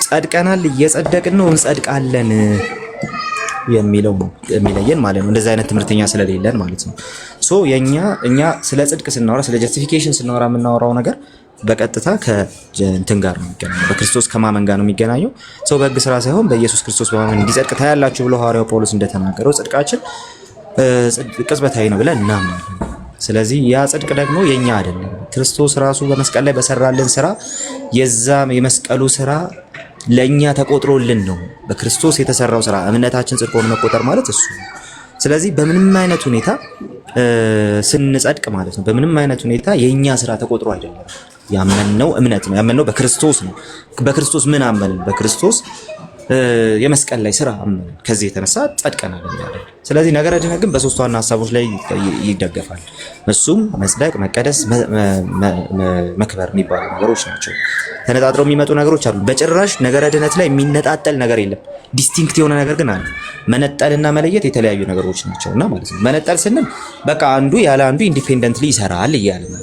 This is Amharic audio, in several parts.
ጸድቀናል፣ እየጸደቅን ነው፣ እንጸድቃለን የሚለው የሚለየን ማለት ነው። እንደዚህ አይነት ትምህርተኛ ስለሌለን ማለት ነው። ሶ እኛ ስለ ጽድቅ ስናወራ ስለ ጀስቲፊኬሽን ስናወራ የምናወራው ነገር በቀጥታ ከእንትን ጋር ነው የሚገናኘው፣ በክርስቶስ ከማመን ጋር ነው የሚገናኘው። ሰው በሕግ ስራ ሳይሆን በኢየሱስ ክርስቶስ በማመን እንዲጸድቅ ታያላችሁ ብሎ ሐዋርያው ጳውሎስ እንደተናገረው ጽድቃችን ቅጽበታዊ ነው ብለን እናምናለን። ስለዚህ ያ ጽድቅ ደግሞ የኛ አይደለም። ክርስቶስ ራሱ በመስቀል ላይ በሰራልን ስራ የዛ የመስቀሉ ስራ ለኛ ተቆጥሮልን ነው። በክርስቶስ የተሰራው ስራ እምነታችን ጽድቅ ሆኖ መቆጠር ማለት እሱ ነው። ስለዚህ በምንም አይነት ሁኔታ ስንጸድቅ ማለት ነው በምንም አይነት ሁኔታ የኛ ስራ ተቆጥሮ አይደለም። ያመንነው እምነት ነው። ያመንነው በክርስቶስ ነው። በክርስቶስ ምን አመንን? በክርስቶስ የመስቀል ላይ ስራ አመንን። ከዚህ የተነሳ ጸድቀናል ማለት። ስለዚህ ነገረ ድነት ግን በሶስቱ ዋና ሐሳቦች ላይ ይደገፋል። እሱም መጽደቅ፣ መቀደስ፣ መክበር የሚባሉ ነገሮች ናቸው። ተነጣጥረው የሚመጡ ነገሮች አሉ። በጭራሽ ነገረ ድነት ላይ የሚነጣጠል ነገር የለም። ዲስቲንክት የሆነ ነገር ግን አለ። መነጠልና መለየት የተለያዩ ነገሮች ናቸውና ማለት ነው። መነጠል ስንል በቃ አንዱ ያለ አንዱ ኢንዲፔንደንትሊ ይሰራል እያለ ነው።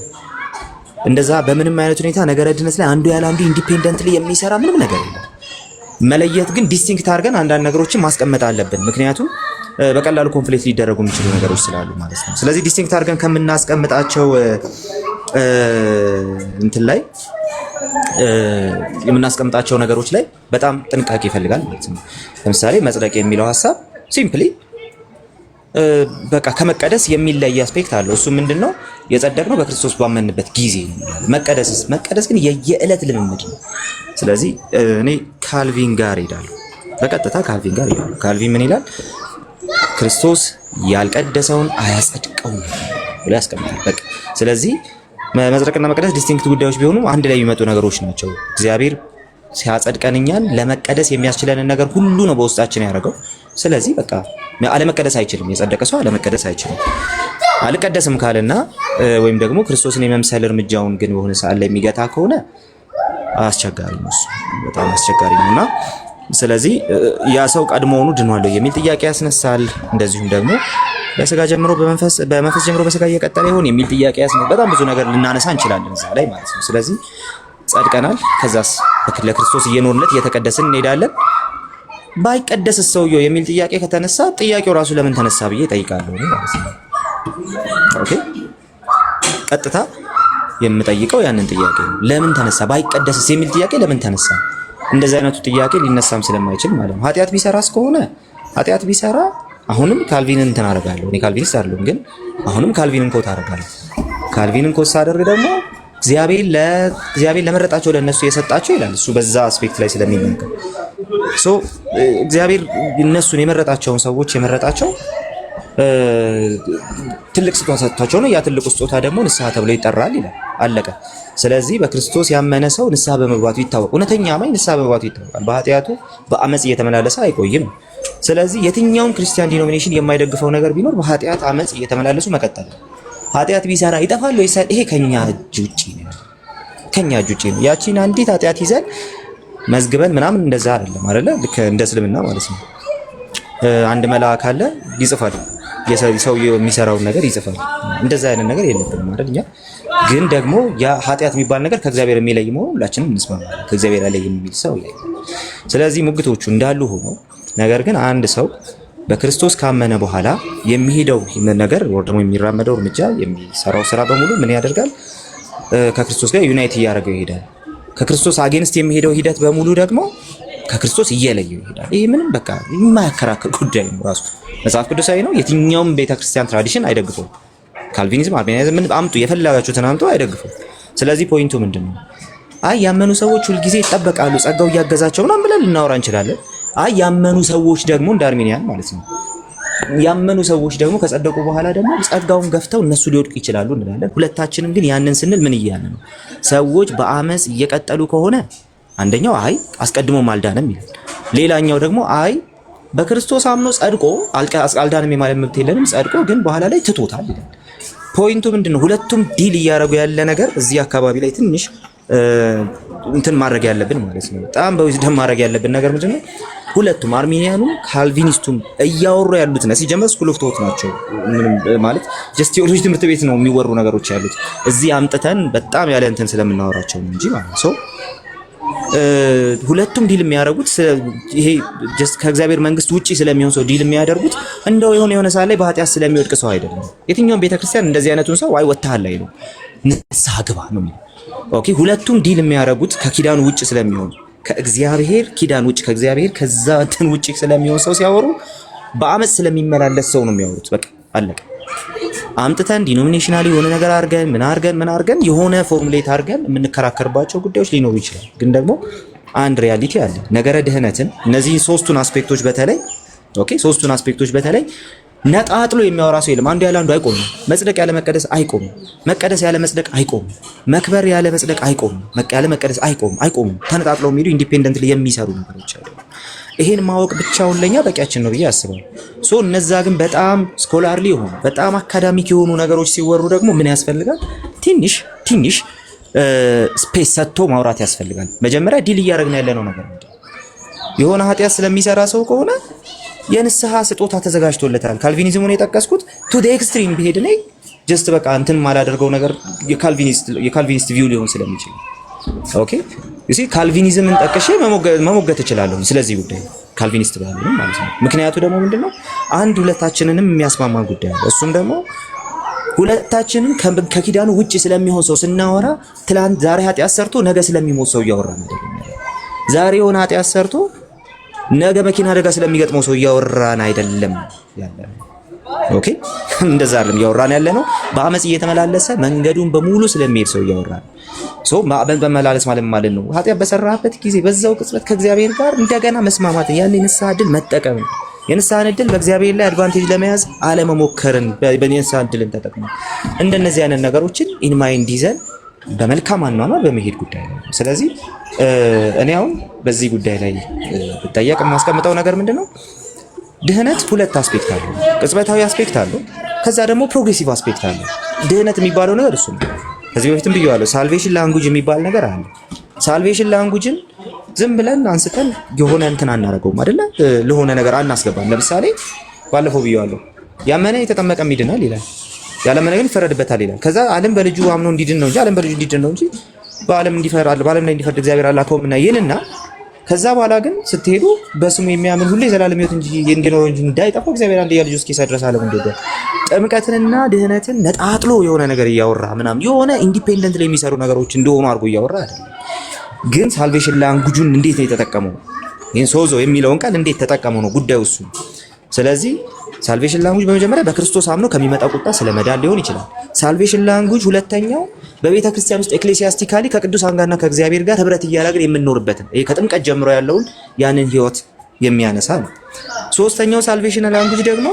እንደዛ በምንም አይነት ሁኔታ ነገረ ድነት ላይ አንዱ ያለ አንዱ ኢንዲፔንደንትሊ የሚሰራ ምንም ነገር የለም። መለየት ግን ዲስቲንክት አድርገን አንዳንድ ነገሮችን ማስቀመጥ አለብን። ምክንያቱም በቀላሉ ኮንፍሊክት ሊደረጉ የሚችሉ ነገሮች ስላሉ ማለት ነው። ስለዚህ ዲስቲንክት አድርገን ከምናስቀምጣቸው እንትን ላይ የምናስቀምጣቸው ነገሮች ላይ በጣም ጥንቃቄ ይፈልጋል ማለት ነው። ለምሳሌ መጽደቅ የሚለው ሐሳብ ሲምፕሊ በቃ ከመቀደስ የሚለይ አስፔክት አለው። እሱ ምንድነው? የጸደቅነው በክርስቶስ ባመንበት ጊዜ ነው። መቀደስ ግን የየዕለት ልምምድ ነው። ስለዚህ እኔ ካልቪን ጋር ሄዳለሁ፣ በቀጥታ ካልቪን ጋር ሄዳለሁ። ካልቪን ምን ይላል? ክርስቶስ ያልቀደሰውን አያጸድቀውም ብሎ ያስቀምጣል። በቃ ስለዚህ መጽደቅና መቀደስ ዲስቲንክት ጉዳዮች ቢሆኑ አንድ ላይ የሚመጡ ነገሮች ናቸው። እግዚአብሔር ሲያጸድቀን እኛን ለመቀደስ የሚያስችለንን ነገር ሁሉ ነው በውስጣችን ያደረገው። ስለዚህ በቃ አለመቀደስ አይችልም። የጸደቀ ሰው አለመቀደስ አይችልም። አልቀደስም ካለና ወይም ደግሞ ክርስቶስን የመምሰል እርምጃውን ግን በሆነ ሰዓት ላይ የሚገታ ከሆነ አስቸጋሪ ነው። እሱ በጣም አስቸጋሪ ነውና ስለዚህ ያ ሰው ቀድሞውኑ ድኗል የሚል ጥያቄ ያስነሳል። እንደዚሁም ደግሞ በስጋ ጀምሮ በመንፈስ ጀምሮ በስጋ እየቀጠለ ይሆን የሚል ጥያቄ ያስነሳል። በጣም ብዙ ነገር ልናነሳ እንችላለን እዛ ላይ ማለት ነው። ስለዚህ ጸድቀናል፣ ከዛስ ለክርስቶስ እየኖርነት እየተቀደስን እንሄዳለን። ባይቀደስስ ሰውየው የሚል ጥያቄ ከተነሳ ጥያቄው ራሱ ለምን ተነሳ ብዬ እጠይቃለሁ ማለት ነው። ኦኬ ቀጥታ የምጠይቀው ያንን ጥያቄ ነው። ለምን ተነሳ? ባይቀደስስ የሚል ጥያቄ ለምን ተነሳ? እንደዚህ አይነቱ ጥያቄ ሊነሳም ስለማይችል ማለት ነው። ኃጢአት ቢሰራስ ከሆነ ኃጢአት ቢሰራ አሁንም ካልቪንን እንትን አደርጋለሁ። እኔ ካልቪኒስት አይደለሁም፣ ግን አሁንም ካልቪንን ኮት አደርጋለሁ። ካልቪንን ኮት ሳደርግ ደግሞ እግዚአብሔር ለመረጣቸው ለነሱ የሰጣቸው ይላል እሱ በዛ አስፔክት ላይ ስለሚናገር እግዚአብሔር እነሱን የመረጣቸውን ሰዎች የመረጣቸው ትልቅ ስጦታ ሰጥቷቸው ነው። ያ ትልቅ ስጦታ ደግሞ ንስሐ ተብሎ ይጠራል ይላል። አለቀ። ስለዚህ በክርስቶስ ያመነ ሰው ንስሐ በመግባቱ ይታወቃል። እውነተኛ አማኝ ንስሐ በመግባቱ ይታወቃል። በኃጢአቱ በአመጽ እየተመላለሰ አይቆይም። ስለዚህ የትኛውም ክርስቲያን ዲኖሚኔሽን የማይደግፈው ነገር ቢኖር በኃጢአት አመጽ እየተመላለሱ መቀጠል ነው። ኃጢአት ቢሰራ ይጠፋል ወይስ? ይሄ ከኛ እጅ ውጪ ነው። ከኛ እጅ ውጪ ነው። ያቺን አንዲት ኃጢአት ይዘን መዝግበን ምናምን እንደዛ አይደለም አይደለ? ልክ እንደ እስልምና ማለት ነው። አንድ መልአክ አለ ይጽፋል፣ ሰውየው የሚሰራውን ነገር ይጽፋል። እንደዛ አይነት ነገር የለብንም አይደል? እኛ ግን ደግሞ ያ ኃጢአት የሚባል ነገር ከእግዚአብሔር የሚለይ መሆኑ ሁላችንም እንስማማለን። ከእግዚአብሔር ላይ የሚል ሰው ላይ። ስለዚህ ሙግቶቹ እንዳሉ ሆኖ ነገር ግን አንድ ሰው በክርስቶስ ካመነ በኋላ የሚሄደው ነገር ወይ ደግሞ የሚራመደው እርምጃ የሚሰራው ስራ በሙሉ ምን ያደርጋል? ከክርስቶስ ጋር ዩናይት እያደረገው ይሄዳል። ከክርስቶስ አጌንስት የሚሄደው ሂደት በሙሉ ደግሞ ከክርስቶስ እየለየው ይሄዳል። ይሄ ምንም በቃ የማያከራክር ጉዳይ ነው። ራሱ መጽሐፍ ቅዱሳዊ ነው። የትኛውም ቤተክርስቲያን ትራዲሽን አይደግፈውም። ካልቪኒዝም፣ አርሜኒያኒዝም ምን አምጡ የፈለጋችሁትን አምጡ አይደግፈውም። ስለዚህ ፖይንቱ ምንድነው? አይ ያመኑ ሰዎች ሁልጊዜ ይጠበቃሉ፣ ጸጋው እያገዛቸው ምናምን ብለን ልናወራ እንችላለን። አይ ያመኑ ሰዎች ደግሞ እንደ አርሜኒያን ማለት ነው ያመኑ ሰዎች ደግሞ ከጸደቁ በኋላ ደግሞ ጸጋውን ገፍተው እነሱ ሊወድቁ ይችላሉ እንላለን። ሁለታችንም ግን ያንን ስንል ምን እያለ ነው? ሰዎች በአመጽ እየቀጠሉ ከሆነ አንደኛው አይ አስቀድሞም አልዳነም ይላል። ሌላኛው ደግሞ አይ በክርስቶስ አምኖ ጸድቆ አልዳነም የማለት መብት የለንም፣ ጸድቆ ግን በኋላ ላይ ትቶታል ይላል። ፖይንቱ ምንድነው? ሁለቱም ዲል እያደረጉ ያለ ነገር እዚህ አካባቢ ላይ ትንሽ እንትን ማድረግ ያለብን ማለት ነው። በጣም በዊዝደም ማድረግ ያለብን ነገር ምንድነው? ሁለቱም አርሜኒያኑም ካልቪኒስቱም እያወሩ ያሉት ነው። ሲጀመር ስኩል ኦፍ ቶት ናቸው። ምንም ማለት ጀስት ቴዎሎጂ ትምህርት ቤት ነው የሚወሩ ነገሮች ያሉት። እዚህ አምጥተን በጣም ያለ እንትን ስለምናወራቸው እንጂ ማለት ነው። ሁለቱም ዲል የሚያደርጉት ይሄ ጀስት ከእግዚአብሔር መንግስት ውጪ ስለሚሆን ሰው ዲል የሚያደርጉት እንደው የሆነ ሰዓት ላይ በኃጢአት ስለሚወድቅ ሰው አይደለም። የትኛውም ቤተክርስቲያን እንደዚህ አይነቱን ሰው አይ ወጥተሃል አይሉ ንስሐ ግባ ነው። ኦኬ ሁለቱም ዲል የሚያደርጉት ከኪዳኑ ውጪ ስለሚሆን ከእግዚአብሔር ኪዳን ውጪ ከእግዚአብሔር ከዛ እንትን ውጪ ስለሚሆን ሰው ሲያወሩ በአመፅ ስለሚመላለስ ሰው ነው የሚያወሩት። በቃ አለቀ። አምጥተን ዲኖሚኔሽናሊ የሆነ ነገር አድርገን ምን አድርገን የሆነ ፎርሙሌት አድርገን የምንከራከርባቸው ጉዳዮች ሊኖሩ ይችላል። ግን ደግሞ አንድ ሪያሊቲ አለ። ነገረ ድህነትን እነዚህ ሶስቱን አስፔክቶች በተለይ ነጣጥሎ የሚያወራ ሰው የለም። አንዱ ያለ አንዱ አይቆምም። መጽደቅ ያለ መቀደስ አይቆምም። መቀደስ ያለ መጽደቅ አይቆምም። መክበር ያለ መጽደቅ አይቆምም። ያለ መቀደስ አይቆምም። ተነጣጥለው የሚሄዱ ኢንዲፔንደንትሊ የሚሰሩ ነገሮች አሉ። ይሄን ማወቅ ብቻውን ለኛ በቂያችን ነው ብዬ አስባለሁ። እነዛ ግን በጣም ስኮላርሊ የሆኑ በጣም አካዳሚክ የሆኑ ነገሮች ሲወሩ ደግሞ ምን ያስፈልጋል? ትንሽ ስፔስ ሰጥቶ ማውራት ያስፈልጋል። መጀመሪያ ዲል እያደረግን ያለነው ነገር የሆነ ኃጢአት ስለሚሰራ ሰው ከሆነ የንስሐ ስጦታ ተዘጋጅቶለታል። ካልቪኒዝሙን የጠቀስኩት ቱ ዲ ኤክስትሪም ቢሄድ ነኝ ጀስት በቃ እንትን ማላደርገው ነገር የካልቪኒስት ቪው ሊሆን ስለሚችል ኦኬ እሺ ካልቪኒዝምን ጠቅሼ መሞገት እችላለሁ ስለዚህ ጉዳይ ካልቪኒስት ባለንም ማለት ነው። ምክንያቱ ደግሞ ምንድነው አንድ ሁለታችንንም የሚያስማማን ጉዳይ ነው። እሱም ደግሞ ሁለታችንን ከኪዳኑ ውጪ ስለሚሆን ሰው ስናወራ ትላንት ዛሬ ኃጢአት ሰርቶ ነገ ስለሚሞት ሰው እያወራን አይደለም። ዛሬ የሆነ ኃጢአት ሰርቶ ነገ መኪና አደጋ ስለሚገጥመው ሰው እያወራን አይደለም ያለነው። ኦኬ እንደዛ አይደለም እያወራን ያለነው በአመጽ እየተመላለሰ መንገዱን በሙሉ ስለሚሄድ ሰው እያወራን በመላለስ ማለት ነው። ኃጢአት በሰራበት ጊዜ በዛው ቅጽበት ከእግዚአብሔር ጋር እንደገና መስማማት ያን የንስሐ ዕድል መጠቀም የንስሐን ዕድል በእግዚአብሔር ላይ አድቫንቴጅ ለመያዝ አለመሞከርን በንስሐ ዕድልን ተጠቅሞ እንደነዚህ አይነት ነገሮችን ኢን ማይንድ ይዘን በመልካም አኗኗር በመሄድ ጉዳይ ነው። ስለዚህ እኔ አሁን በዚህ ጉዳይ ላይ ብጠየቅ የማስቀምጠው ነገር ምንድነው? ድህነት ሁለት አስፔክት አለው። ቅጽበታዊ አስፔክት አለው፣ ከዛ ደግሞ ፕሮግሬሲቭ አስፔክት አለው። ድህነት የሚባለው ነገር እሱ ነው። ከዚህ በፊትም ብየዋለሁ። ሳልቬሽን ላንጉጅ የሚባል ነገር አለ። ሳልቬሽን ላንጉጅን ዝም ብለን አንስተን የሆነ እንትን አናረገውም አይደለ? ለሆነ ነገር አናስገባም። ለምሳሌ ባለፈው ብየዋለሁ፣ ያመነ የተጠመቀም ይድናል ይላል፣ ያላመነ ግን ይፈረድበታል ይላል። ከዛ ዓለም በልጁ አምኖ እንዲድን ነው እንጂ ዓለም በልጁ እንዲድን ነው እንጂ በዓለም ላይ እንዲፈርድ እግዚአብሔር አላከውምና ይልና ከዛ በኋላ ግን ስትሄዱ በስሙ የሚያምን ሁሉ የዘላለም ሕይወት እንጂ እንዲኖረው እንጂ እንዳይጠፋው እግዚአብሔር አንድያ ልጁን እስኪሰጥ ድረስ ዓለም እንደወደደ ጥምቀትንና ድህነትን ነጣጥሎ የሆነ ነገር እያወራ ምናምን የሆነ ኢንዲፔንደንት ላይ የሚሰሩ ነገሮች እንደሆኑ አድርጎ እያወራ አይደለም። ግን ሳልቬሽን ላንጉጁን እንዴት ነው የተጠቀመው? ይሄን ሶዞ የሚለውን ቃል እንዴት ተጠቀመው ነው ጉዳዩ እሱ። ስለዚህ ሳልቬሽን ላንጉጅ በመጀመሪያ በክርስቶስ አምኖ ከሚመጣ ቁጣ ስለመዳን ሊሆን ይችላል። ሳልቬሽን ላንጉጅ ሁለተኛው በቤተ ክርስቲያን ውስጥ ኤክሌሲያስቲካሊ ከቅዱሳን ጋርና ከእግዚአብሔር ጋር ህብረት እያደረግን የምንኖርበትን ይሄ ከጥምቀት ጀምሮ ያለውን ያንን ህይወት የሚያነሳ ነው። ሶስተኛው ሳልቬሽን ላንጉጅ ደግሞ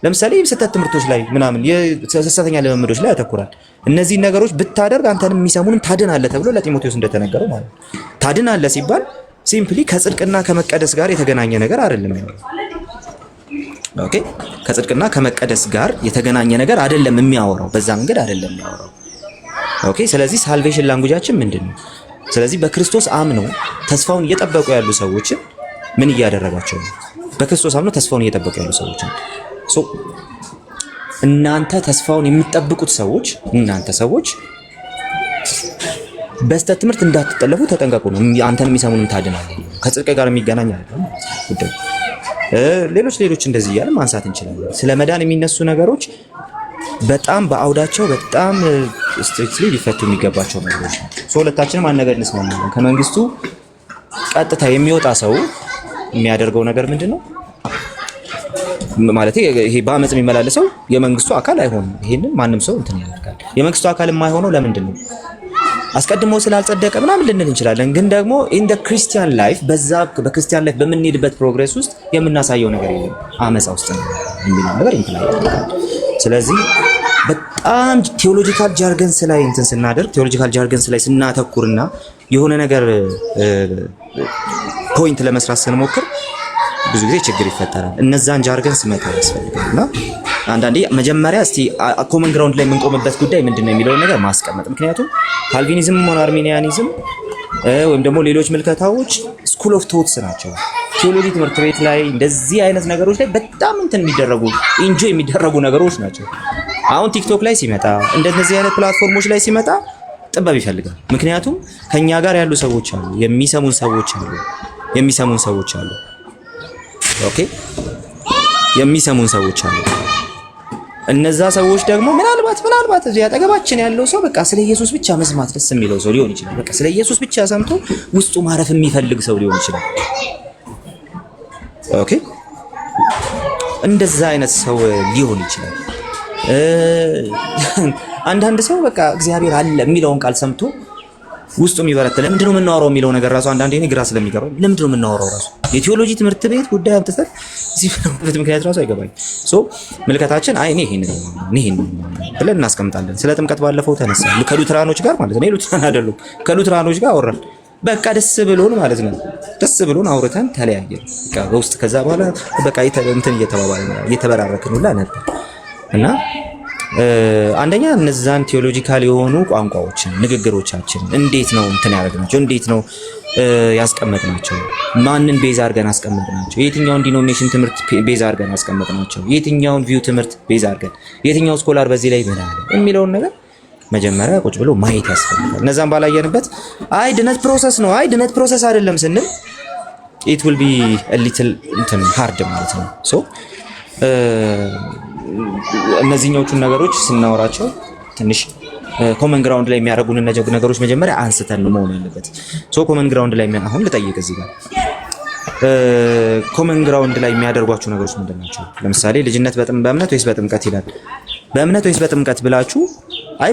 ለምሳሌ የስህተት ትምህርቶች ላይ ምናምን የሐሰተኛ ልምምዶች ላይ ያተኩራል። እነዚህ ነገሮች ብታደርግ አንተንም የሚሰሙንም ታድናለህ ተብሎ ለጢሞቴዎስ እንደተነገረው ማለት ነው። ታድናለህ ሲባል ሲምፕሊ ከጽድቅና ከመቀደስ ጋር የተገናኘ ነገር አይደለም ያለው። ኦኬ ከጽድቅና ከመቀደስ ጋር የተገናኘ ነገር አይደለም የሚያወራው፣ በዛ መንገድ አይደለም የሚያወራው። ኦኬ ስለዚህ ሳልቬሽን ላንጉጃችን ምንድነው? ስለዚህ በክርስቶስ አምነው ተስፋውን እየጠበቁ ያሉ ሰዎችን ምን እያደረጋቸው ነው? በክርስቶስ አምነው ተስፋውን እየጠበቁ ያሉ ሰዎችን እናንተ ተስፋውን የምትጠብቁት ሰዎች እናንተ ሰዎች በስተት ትምህርት እንዳትጠለፉ ተጠንቀቁ ነው። አንተን የሚሰሙንም ታድናለህ። ከጽድቅ ጋር የሚገናኝ አይደለም ጉዳዩ። ሌሎች እንደዚህ እያለ ማንሳት እንችላለን። ስለ መዳን የሚነሱ ነገሮች በጣም በአውዳቸው በጣም ስትሪክትሊ ሊፈቱ የሚገባቸው ነገሮች ናቸው። ሁለታችንም አንድ ነገር እንስማማለን። ከመንግስቱ ቀጥታ የሚወጣ ሰው የሚያደርገው ነገር ምንድነው? ማለት ይሄ በአመጽ የሚመላለሰው የመንግስቱ አካል አይሆንም። ይሄንን ማንም ሰው እንትን ያደርጋል። የመንግስቱ አካል የማይሆነው ለምንድን ነው? አስቀድሞ ስላልጸደቀ ምናምን ልንል እንችላለን። ግን ደግሞ ኢን ደ ክርስቲያን ላይፍ በክርስቲያን ላይፍ በምንሄድበት ፕሮግሬስ ውስጥ የምናሳየው ነገር የለም። አመጻ ውስጥ ነው የሚለው ነገር ይምፕላይ። ስለዚህ በጣም ቴዎሎጂካል ጃርገንስ ላይ እንትን ስናደርግ ቴዎሎጂካል ጃርገንስ ላይ ስናተኩርና የሆነ ነገር ፖይንት ለመስራት ስንሞክር ብዙ ጊዜ ችግር ይፈጠራል። እነዛን ጃርገንስ መተው ያስፈልጋልና አንዳንዴ መጀመሪያ እስቲ ኮመን ግራውንድ ላይ የምንቆምበት ጉዳይ ምንድነው የሚለውን ነገር ማስቀመጥ። ምክንያቱም ካልቪኒዝም ሆነ አርሜኒያኒዝም ወይም ደግሞ ሌሎች ምልከታዎች ስኩል ኦፍ ቶትስ ናቸው። ቴዎሎጂ ትምህርት ቤት ላይ እንደዚህ አይነት ነገሮች ላይ በጣም እንትን የሚደረጉ ኢንጆይ የሚደረጉ ነገሮች ናቸው። አሁን ቲክቶክ ላይ ሲመጣ እንደነዚህ አይነት ፕላትፎርሞች ላይ ሲመጣ ጥበብ ይፈልጋል። ምክንያቱም ከኛ ጋር ያሉ ሰዎች አሉ፣ የሚሰሙን ሰዎች አሉ። ኦኬ የሚሰሙን ሰዎች አሉ። እነዛ ሰዎች ደግሞ ምናልባት እዚህ አጠገባችን ያለው ሰው በቃ ስለ ኢየሱስ ብቻ መስማት ደስ የሚለው ሰው ሊሆን ይችላል። በቃ ስለ ኢየሱስ ብቻ ሰምቶ ውስጡ ማረፍ የሚፈልግ ሰው ሊሆን ይችላል። ኦኬ እንደዛ አይነት ሰው ሊሆን ይችላል። አንዳንድ ሰው በቃ እግዚአብሔር አለ የሚለውን ቃል ሰምቶ ውስጡ የሚበረታ ለምንድነው የምናወራው የሚለው ነገር ራሱ አንዳንዴ እኔ ግራ ስለሚገባኝ ለምንድነው የምናወራው ራሱ የቴዎሎጂ ትምህርት ቤት ጉዳይ አምጥተን እዚህ ምክንያት ራሱ አይገባኝ። ምልከታችን አይ እኔ ይሄን ብለን እናስቀምጣለን። ስለ ጥምቀት ባለፈው ተነሳ ከሉትራኖች ጋር ማለት ነው። ሉትራን አይደሉም ከሉትራኖች ጋር አወራን። በቃ ደስ ብሎን ማለት ነው። ደስ ብሎን አውርተን ተለያየን በቃ በውስጥ ከዛ በኋላ በቃ እንትን እየተበራረክን ሁላ ነበር እና አንደኛ እነዛን ቴዎሎጂካል የሆኑ ቋንቋዎችን ንግግሮቻችን እንዴት ነው እንትን ያደርግናቸው? እንዴት ነው ያስቀመጥናቸው? ማንን ቤዝ አድርገን አስቀመጥናቸው? የትኛውን ዲኖሚኔሽን ትምህርት ቤዝ አድርገን አስቀመጥናቸው? የትኛውን ቪው ትምህርት ቤዝ አድርገን የትኛው ስኮላር በዚህ ላይ ምን አለ የሚለውን ነገር መጀመሪያ ቁጭ ብሎ ማየት ያስፈልጋል። እነዛን ባላየንበት አይ ድነት ፕሮሰስ ነው አይ ድነት ፕሮሰስ አይደለም ስንል it will be a little እንትን ሃርድ ማለት ነው። ሶ እነዚህኞቹን ነገሮች ስናወራቸው ትንሽ ኮመን ግራውንድ ላይ የሚያደርጉን ነገሮች መጀመሪያ አንስተን ነው መሆን ያለበት። ሶ ኮመን ግራውንድ ላይ አሁን ልጠይቅ እዚህ ጋር ኮመን ግራውንድ ላይ የሚያደርጓቸው ነገሮች ምንድን ናቸው? ለምሳሌ ልጅነት በእምነት ወይስ በጥምቀት ይላል። በእምነት ወይስ በጥምቀት ብላችሁ አይ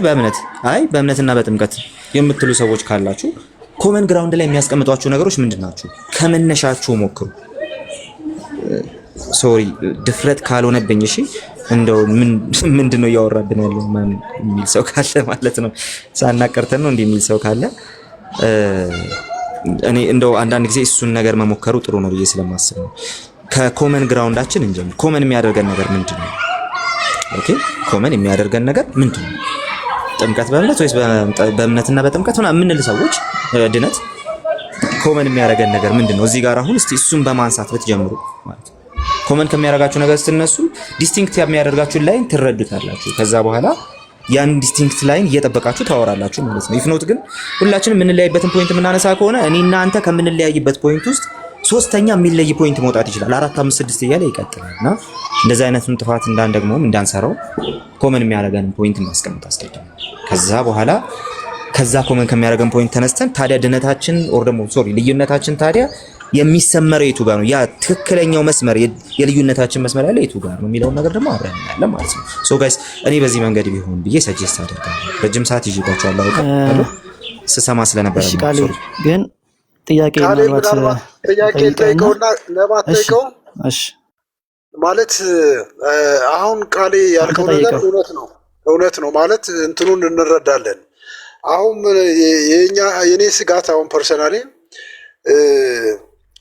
በእምነትና በጥምቀት የምትሉ ሰዎች ካላችሁ ኮመን ግራውንድ ላይ የሚያስቀምጧቸው ነገሮች ምንድን ናቸው? ከመነሻችሁ ሞክሩ። ሶሪ ድፍረት ካልሆነብኝ እሺ እንደው ምንድነው እያወራብን ያለው ማን የሚል ሰው ካለ ማለት ነው ሳናቀርተን ነው እንደሚል ሰው ካለ እኔ እንደው አንዳንድ ጊዜ እሱን ነገር መሞከሩ ጥሩ ነው ብዬ ስለማስብ ነው። ከኮመን ግራውንዳችን እንጀምር። ኮመን የሚያደርገን ነገር ምንድነው? ኦኬ ኮመን የሚያደርገን ነገር ምንድነው? ጥምቀት በእምነት ወይስ በእምነትና በጥምቀት ሆነ የምንል ሰዎች ድነት ኮመን የሚያደርገን ነገር ምንድነው? እዚህ ጋር አሁን እስቲ እሱን በማንሳት ብትጀምሩ ማለት ነው። ኮመን ከሚያደርጋችሁ ነገር ስትነሱ ዲስቲንክት የሚያደርጋችሁን ላይን ትረዱታላችሁ። ከዛ በኋላ ያን ዲስቲንክት ላይን እየጠበቃችሁ ታወራላችሁ ማለት ነው። ኢፍኖት ግን ሁላችንም የምንለያይበትን ፖይንት የምናነሳ ከሆነ እኔና አንተ ከምንለያይበት ፖይንት ውስጥ ሶስተኛ የሚለይ ፖይንት መውጣት ይችላል። 4 5 6 እያለ ይቀጥላልና እንደዚህ አይነቱን ጥፋት እንዳንሰራው ኮመን የሚያደርገን ፖይንት እናስቀምጥ አስቀድመን። ከዛ በኋላ ከዛ ኮመን ከሚያደርገን ፖይንት ተነስተን ታዲያ ድነታችን ልዩነታችን ታዲያ የሚሰመረው የቱ ጋር ነው? ያ ትክክለኛው መስመር የልዩነታችን መስመር ያለ የቱ ጋር ነው የሚለውን ነገር ደግሞ አብረን እናያለን ማለት ነው። ሶ ጋይስ እኔ በዚህ መንገድ ቢሆን ብዬ ሰጀስት አደርጋለሁ። ረጅም ሰዓት ይዤባችኋለሁ አውቃለሁ ስሰማ ስለነበረ ነው። ግን ጥያቄ ጠይቀውና ነባት ጠይቀው እሺ ማለት አሁን ቃሌ ያልከው ነገር እውነት ነው ማለት እንትኑን እንረዳለን። አሁን የኔ ስጋት አሁን ፐርሰናሊ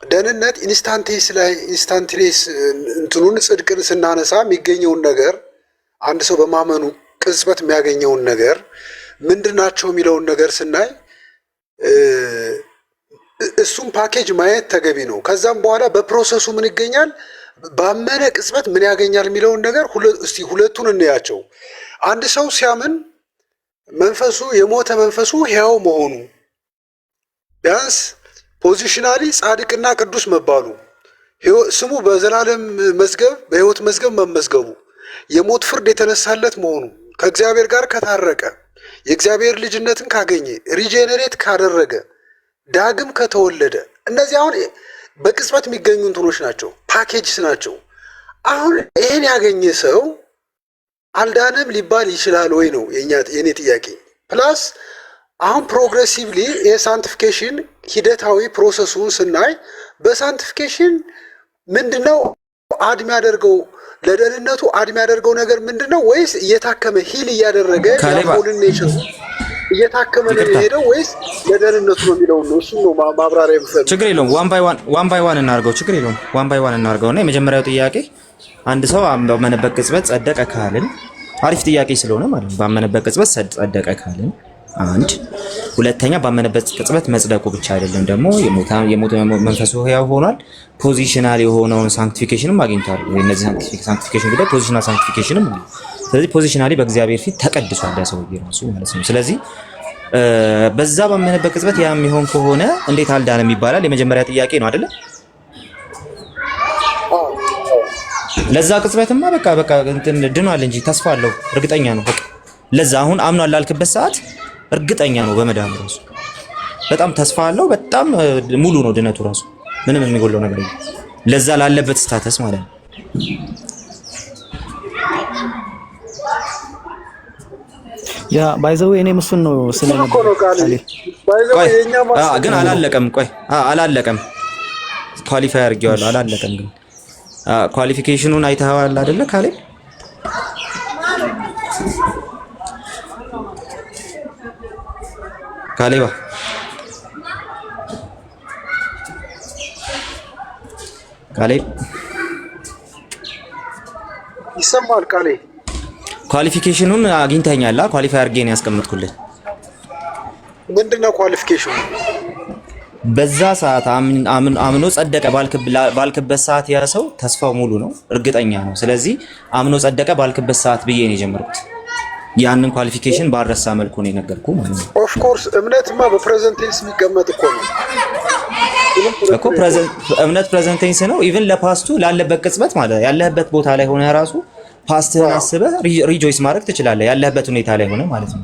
ደህንነት ኢንስታንቴስ እንትኑን ጽድቅን ስናነሳ የሚገኘውን ነገር አንድ ሰው በማመኑ ቅጽበት የሚያገኘውን ነገር ምንድናቸው የሚለውን ነገር ስናይ እሱም ፓኬጅ ማየት ተገቢ ነው። ከዛም በኋላ በፕሮሰሱ ምን ይገኛል፣ ባመነ ቅጽበት ምን ያገኛል የሚለውን ነገር እስቲ ሁለቱን እንያቸው። አንድ ሰው ሲያምን መንፈሱ የሞተ መንፈሱ ሕያው መሆኑ ቢያንስ ፖዚሽናሊ ጻድቅና ቅዱስ መባሉ ስሙ በዘላለም መዝገብ በሕይወት መዝገብ መመዝገቡ የሞት ፍርድ የተነሳለት መሆኑ ከእግዚአብሔር ጋር ከታረቀ የእግዚአብሔር ልጅነትን ካገኘ ሪጄኔሬት ካደረገ ዳግም ከተወለደ እነዚህ አሁን በቅጽበት የሚገኙ እንትኖች ናቸው፣ ፓኬጅስ ናቸው። አሁን ይሄን ያገኘ ሰው አልዳነም ሊባል ይችላል ወይ ነው የኔ ጥያቄ። ፕላስ አሁን ፕሮግሬሲቭሊ የሳንቲፊኬሽን ሂደታዊ ፕሮሰሱን ስናይ በሳንቲፊኬሽን ምንድነው አድ የሚያደርገው ለደህንነቱ አድ የሚያደርገው ነገር ምንድነው? ወይስ እየታከመ ሂል እያደረገ ያቆልን ኔቸር እየታከመ ነው የሚሄደው ወይስ ለደህንነቱ ነው የሚለው ነው? እሱ ነው ማብራሪያ የምፈልገው። ችግር የለውም ዋን ባይ ዋን እናርገው። ችግር የለውም ዋን ባይ ዋን እናርገውና የመጀመሪያው ጥያቄ አንድ ሰው ባመነበት ቅጽበት ጸደቀ ካልን አሪፍ ጥያቄ ስለሆነ ማለት ነው። ባመነበት ቅጽበት ጸደቀ ካልን አንድ፣ ሁለተኛ ባመነበት ቅጽበት መጽደቁ ብቻ አይደለም ደግሞ የሞተ መንፈሱ ሕያው ሆኗል። ፖዚሽናል የሆነውን ሳንክቲፊኬሽንም አግኝቷል። እነዚህ ሳንክቲፊኬሽን ጉዳይ ፖዚሽናል ሳንክቲፊኬሽንም ነው። ስለዚህ ፖዚሽናሊ በእግዚአብሔር ፊት ተቀድሷል ያ ሰውዬ ራሱ ማለት ነው። ስለዚህ በዛ ባመነበት ቅጽበት ያ የሚሆን ከሆነ እንዴት አልዳንም ይባላል? የመጀመሪያ ጥያቄ ነው አይደለ? ለዛ ቅጽበትማ በቃ እንትን ድኗል እንጂ ተስፋ አለው፣ እርግጠኛ ነው። በቃ ለዛ አሁን አምኗል ላልክበት ሰዓት እርግጠኛ ነው በመዳኑ ራሱ በጣም ተስፋ አለው። በጣም ሙሉ ነው ድነቱ ራሱ ምንም የሚጎለው ነገር የለም። ለዛ ላለበት ስታተስ ማለት ነው። ያ ባይዘው እኔም እሱን ነው ስለነበር ግን አላለቀም። ቆይ አላለቀም። ኳሊፋይ አድርጌዋለሁ። አላለቀም ግን ኳሊፊኬሽኑን አይተኸዋል አይደለ? ካሌብ ካሌባ ካሌብ ይሰማል? ቃሌ ኳሊፊኬሽኑን አግኝተኛል? ኳሊፋይ አድርጌ ነው ያስቀምጥኩልህ። ምንድነው ኳሊፊኬሽኑ? በዛ ሰዓት አምኖ ጸደቀ ባልክበት ሰዓት ያ ሰው ተስፋው ሙሉ ነው፣ እርግጠኛ ነው። ስለዚህ አምኖ ጸደቀ ባልክበት ሰዓት ብዬ ነው የጀመርኩት። ያንን ኳሊፊኬሽን ባረሳ መልኩ ነው የነገርኩህ ማለት ነው። ኦፍ ኮርስ እምነትማ በፕሬዘንት ቴንስ የሚቀመጥ እኮ ነው እኮ እምነት ፕሬዘንት ቴንስ ነው። ኢቭን ለፓስቱ ላለበት ቅጽበት ማለት ያለህበት ቦታ ላይ ሆነ ራሱ ፓስትህን አስበህ ሪጆይስ ማድረግ ትችላለህ፣ ያለህበት ሁኔታ ላይ ሆነ ማለት ነው።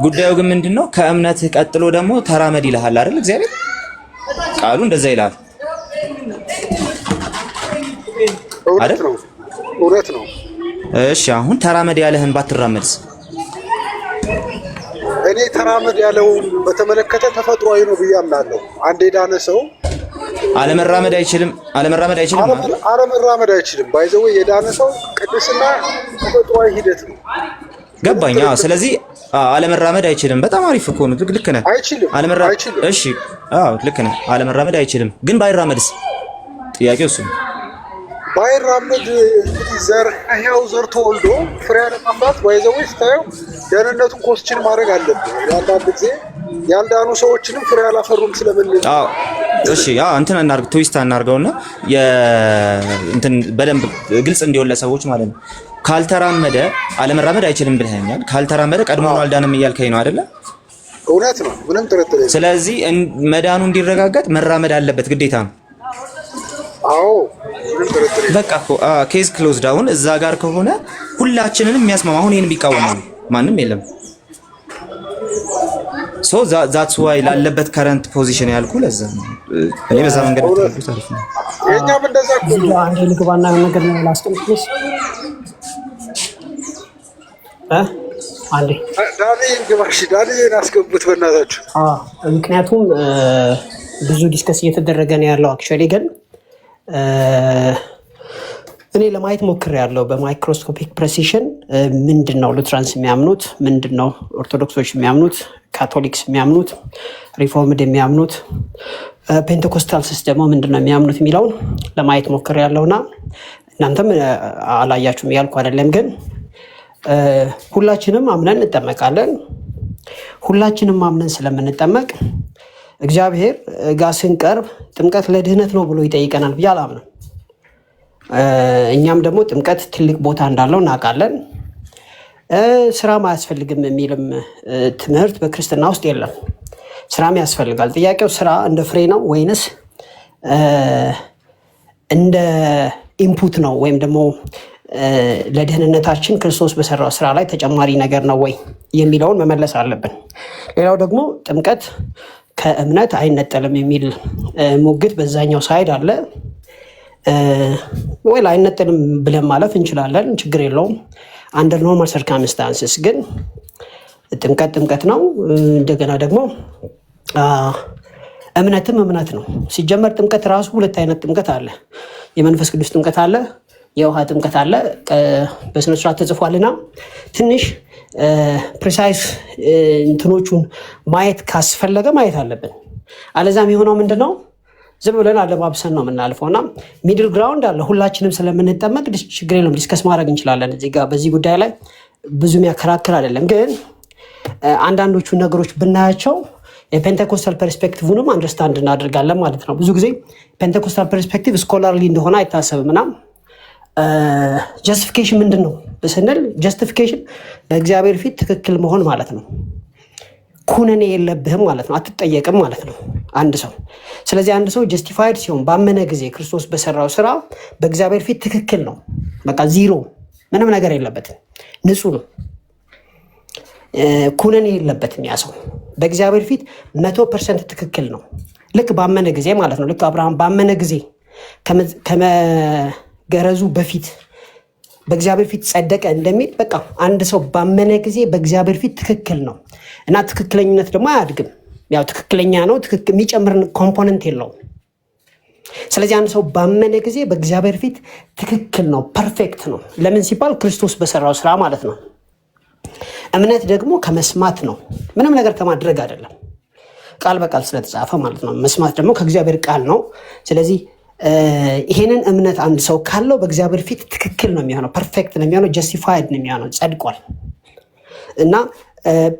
ጉዳዩ ግን ምንድነው? ከእምነትህ ቀጥሎ ደግሞ ተራመድ ይልሃል አይደል? እግዚአብሔር ቃሉ እንደዛ ይላል አይደል? እውነት ነው። እሺ አሁን ተራመድ ያለህን ባትራመድስ? እኔ ተራመድ ያለውን በተመለከተ ተፈጥሯዊ ነው ብዬ አምናለሁ። አንድ የዳነ ሰው አለመራመድ አይችልም። አለመራመድ አይችልም። ባይዘው የዳነ ሰው ቅድስና ተፈጥሯዊ ሂደት ነው። ገባኝ። ስለዚህ አለመራመድ አይችልም። በጣም አሪፍ እኮ ነው። ልክ ነህ። አይችልም። እሺ ልክ ነህ። አለመራመድ አይችልም። ግን ባይራመድስ? ጥያቄው እሱ ነው። ባይራመድ እንግዲህ ሕያው ዘር ተወልዶ ፍሬ ለማፍራት ባይዘው ስታየው ደህንነቱን ኮስችን ማድረግ አለብን። አንዳንድ ጊዜ ያልዳኑ ሰዎችንም ፍሬ አላፈሩም ስለምን እሺ እንትን እናርግ፣ ትዊስት እናርገውና እንትን በደንብ ግልጽ እንዲሆን ለሰዎች ማለት ነው። ካልተራመደ አለመራመድ አይችልም ብለኸኛል። ካልተራመደ ቀድሞ ነው አልዳንም እያልከኝ ነው አይደለ? እውነት ነው፣ ምንም ጥርጥር የለም። ስለዚህ መዳኑ እንዲረጋገጥ መራመድ አለበት፣ ግዴታ ነው። አዎ ምንም ጥርጥር የለም። በቃ እኮ ኬዝ ክሎዝድ። አሁን እዛ ጋር ከሆነ ሁላችንንም የሚያስማማ አሁን ይሄን ቢቃወም ማንም የለም። ሶ ዛትስ ዋይ ላለበት ከረንት ፖዚሽን ያልኩ ለዛ ነው። እኔ በዛ መንገድ ተረዱት አሪፍ ነው። የኛም እንደዛ እኮ ነው። አንዴ ልግባና ነገር ነው ላስቀምጥልሽ። አንዴ ዳኒ ግባሽ፣ ዳኒ አስገቡት በእናታችሁ። ምክንያቱም ብዙ ዲስከስ እየተደረገ ነው ያለው። አክቹዋሊ ግን እኔ ለማየት ሞክሬያለሁ በማይክሮስኮፒክ ፕሬሲሽን ምንድነው ሉትራንስ የሚያምኑት፣ ምንድነው ኦርቶዶክሶች የሚያምኑት፣ ካቶሊክስ የሚያምኑት፣ ሪፎርምድ የሚያምኑት፣ ፔንቴኮስታልስ ደግሞ ምንድነው የሚያምኑት የሚለውን ለማየት ሞክሬያለሁና እናንተም አላያችሁም እያልኩ አይደለም። ግን ሁላችንም አምነን እንጠመቃለን። ሁላችንም አምነን ስለምንጠመቅ እግዚአብሔር ጋር ስንቀርብ ጥምቀት ለድህነት ነው ብሎ ይጠይቀናል ብዬ አላምንም። እኛም ደግሞ ጥምቀት ትልቅ ቦታ እንዳለው እናውቃለን። ስራም አያስፈልግም የሚልም ትምህርት በክርስትና ውስጥ የለም። ስራም ያስፈልጋል። ጥያቄው ስራ እንደ ፍሬ ነው ወይንስ እንደ ኢንፑት ነው? ወይም ደግሞ ለደህንነታችን ክርስቶስ በሰራው ስራ ላይ ተጨማሪ ነገር ነው ወይ የሚለውን መመለስ አለብን። ሌላው ደግሞ ጥምቀት ከእምነት አይነጠልም የሚል ሙግት በዛኛው ሳይድ አለ። ወይ አይነጠልም ብለን ማለፍ እንችላለን፣ ችግር የለውም። አንደር ኖርማል ሰርከምስታንስስ ግን ጥምቀት ነው። እንደገና ደግሞ እምነትም እምነት ነው። ሲጀመር ጥምቀት ራሱ ሁለት አይነት ጥምቀት አለ። የመንፈስ ቅዱስ ጥምቀት አለ፣ የውሃ ጥምቀት አለ። በስነስርዓት ተጽፏልና ትንሽ ፕሪሳይስ እንትኖቹን ማየት ካስፈለገ ማየት አለብን። አለዛም የሆነው ምንድነው ዝም ብለን አለባብሰን ነው የምናልፈው። እና ሚድል ግራውንድ አለ። ሁላችንም ስለምንጠመቅ ችግር የለውም፣ ዲስከስ ማድረግ እንችላለን። እዚህ ጋር በዚህ ጉዳይ ላይ ብዙ የሚያከራክር አይደለም። ግን አንዳንዶቹ ነገሮች ብናያቸው የፔንቴኮስታል ፐርስፔክቲቭንም አንደርስታንድ እናደርጋለን ማለት ነው። ብዙ ጊዜ ፔንቴኮስታል ፐርስፔክቲቭ ስኮላርሊ እንደሆነ አይታሰብም እና ጀስቲፊኬሽን ምንድን ነው ስንል ጀስቲፊኬሽን በእግዚአብሔር ፊት ትክክል መሆን ማለት ነው። ኩነኔ የለብህም ማለት ነው። አትጠየቅም ማለት ነው አንድ ሰው። ስለዚህ አንድ ሰው ጀስቲፋይድ ሲሆን ባመነ ጊዜ ክርስቶስ በሰራው ስራ በእግዚአብሔር ፊት ትክክል ነው። በቃ ዚሮ፣ ምንም ነገር የለበትም፣ ንጹህ ነው፣ ኩነኔ የለበትም። ያ ሰው በእግዚአብሔር ፊት 100% ትክክል ነው። ልክ ባመነ ጊዜ ማለት ነው። ልክ አብርሃም ባመነ ጊዜ ከመገረዙ በፊት በእግዚአብሔር ፊት ጸደቀ እንደሚል በቃ አንድ ሰው ባመነ ጊዜ በእግዚአብሔር ፊት ትክክል ነው እና ትክክለኝነት ደግሞ አያድግም። ያው ትክክለኛ ነው፣ የሚጨምር ኮምፖነንት የለውም። ስለዚህ አንድ ሰው ባመነ ጊዜ በእግዚአብሔር ፊት ትክክል ነው፣ ፐርፌክት ነው። ለምን ሲባል ክርስቶስ በሰራው ስራ ማለት ነው። እምነት ደግሞ ከመስማት ነው፣ ምንም ነገር ከማድረግ አይደለም። ቃል በቃል ስለተጻፈ ማለት ነው። መስማት ደግሞ ከእግዚአብሔር ቃል ነው። ስለዚህ ይሄንን እምነት አንድ ሰው ካለው በእግዚአብሔር ፊት ትክክል ነው የሚሆነው፣ ፐርፌክት ነው የሚሆነው፣ ጀስቲፋይድ ነው የሚሆነው፣ ጸድቋል። እና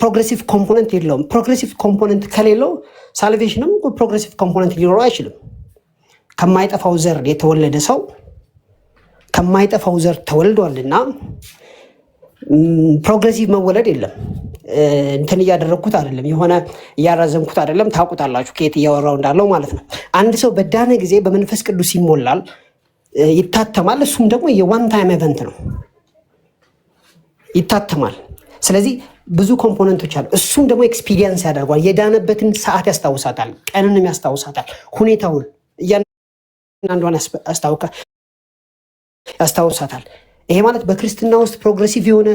ፕሮግሬሲቭ ኮምፖነንት የለውም። ፕሮግሬሲቭ ኮምፖነንት ከሌለው ሳልቬሽንም ፕሮግሬሲቭ ኮምፖነንት ሊኖረው አይችልም። ከማይጠፋው ዘር የተወለደ ሰው ከማይጠፋው ዘር ተወልዷልና ፕሮግሬሲቭ መወለድ የለም። እንትን እያደረግኩት አይደለም፣ የሆነ እያራዘምኩት አይደለም። ታውቁታላችሁ ከየት እያወራው እንዳለው ማለት ነው። አንድ ሰው በዳነ ጊዜ በመንፈስ ቅዱስ ይሞላል፣ ይታተማል። እሱም ደግሞ የዋን ታይም ኤቨንት ነው፣ ይታተማል። ስለዚህ ብዙ ኮምፖነንቶች አሉ። እሱም ደግሞ ኤክስፒሪየንስ ያደርጓል። የዳነበትን ሰዓት ያስታውሳታል፣ ቀንንም ያስታውሳታል፣ ሁኔታውን እያንዳንዷን ያስታውሳታል። ይሄ ማለት በክርስትና ውስጥ ፕሮግሬሲቭ የሆነ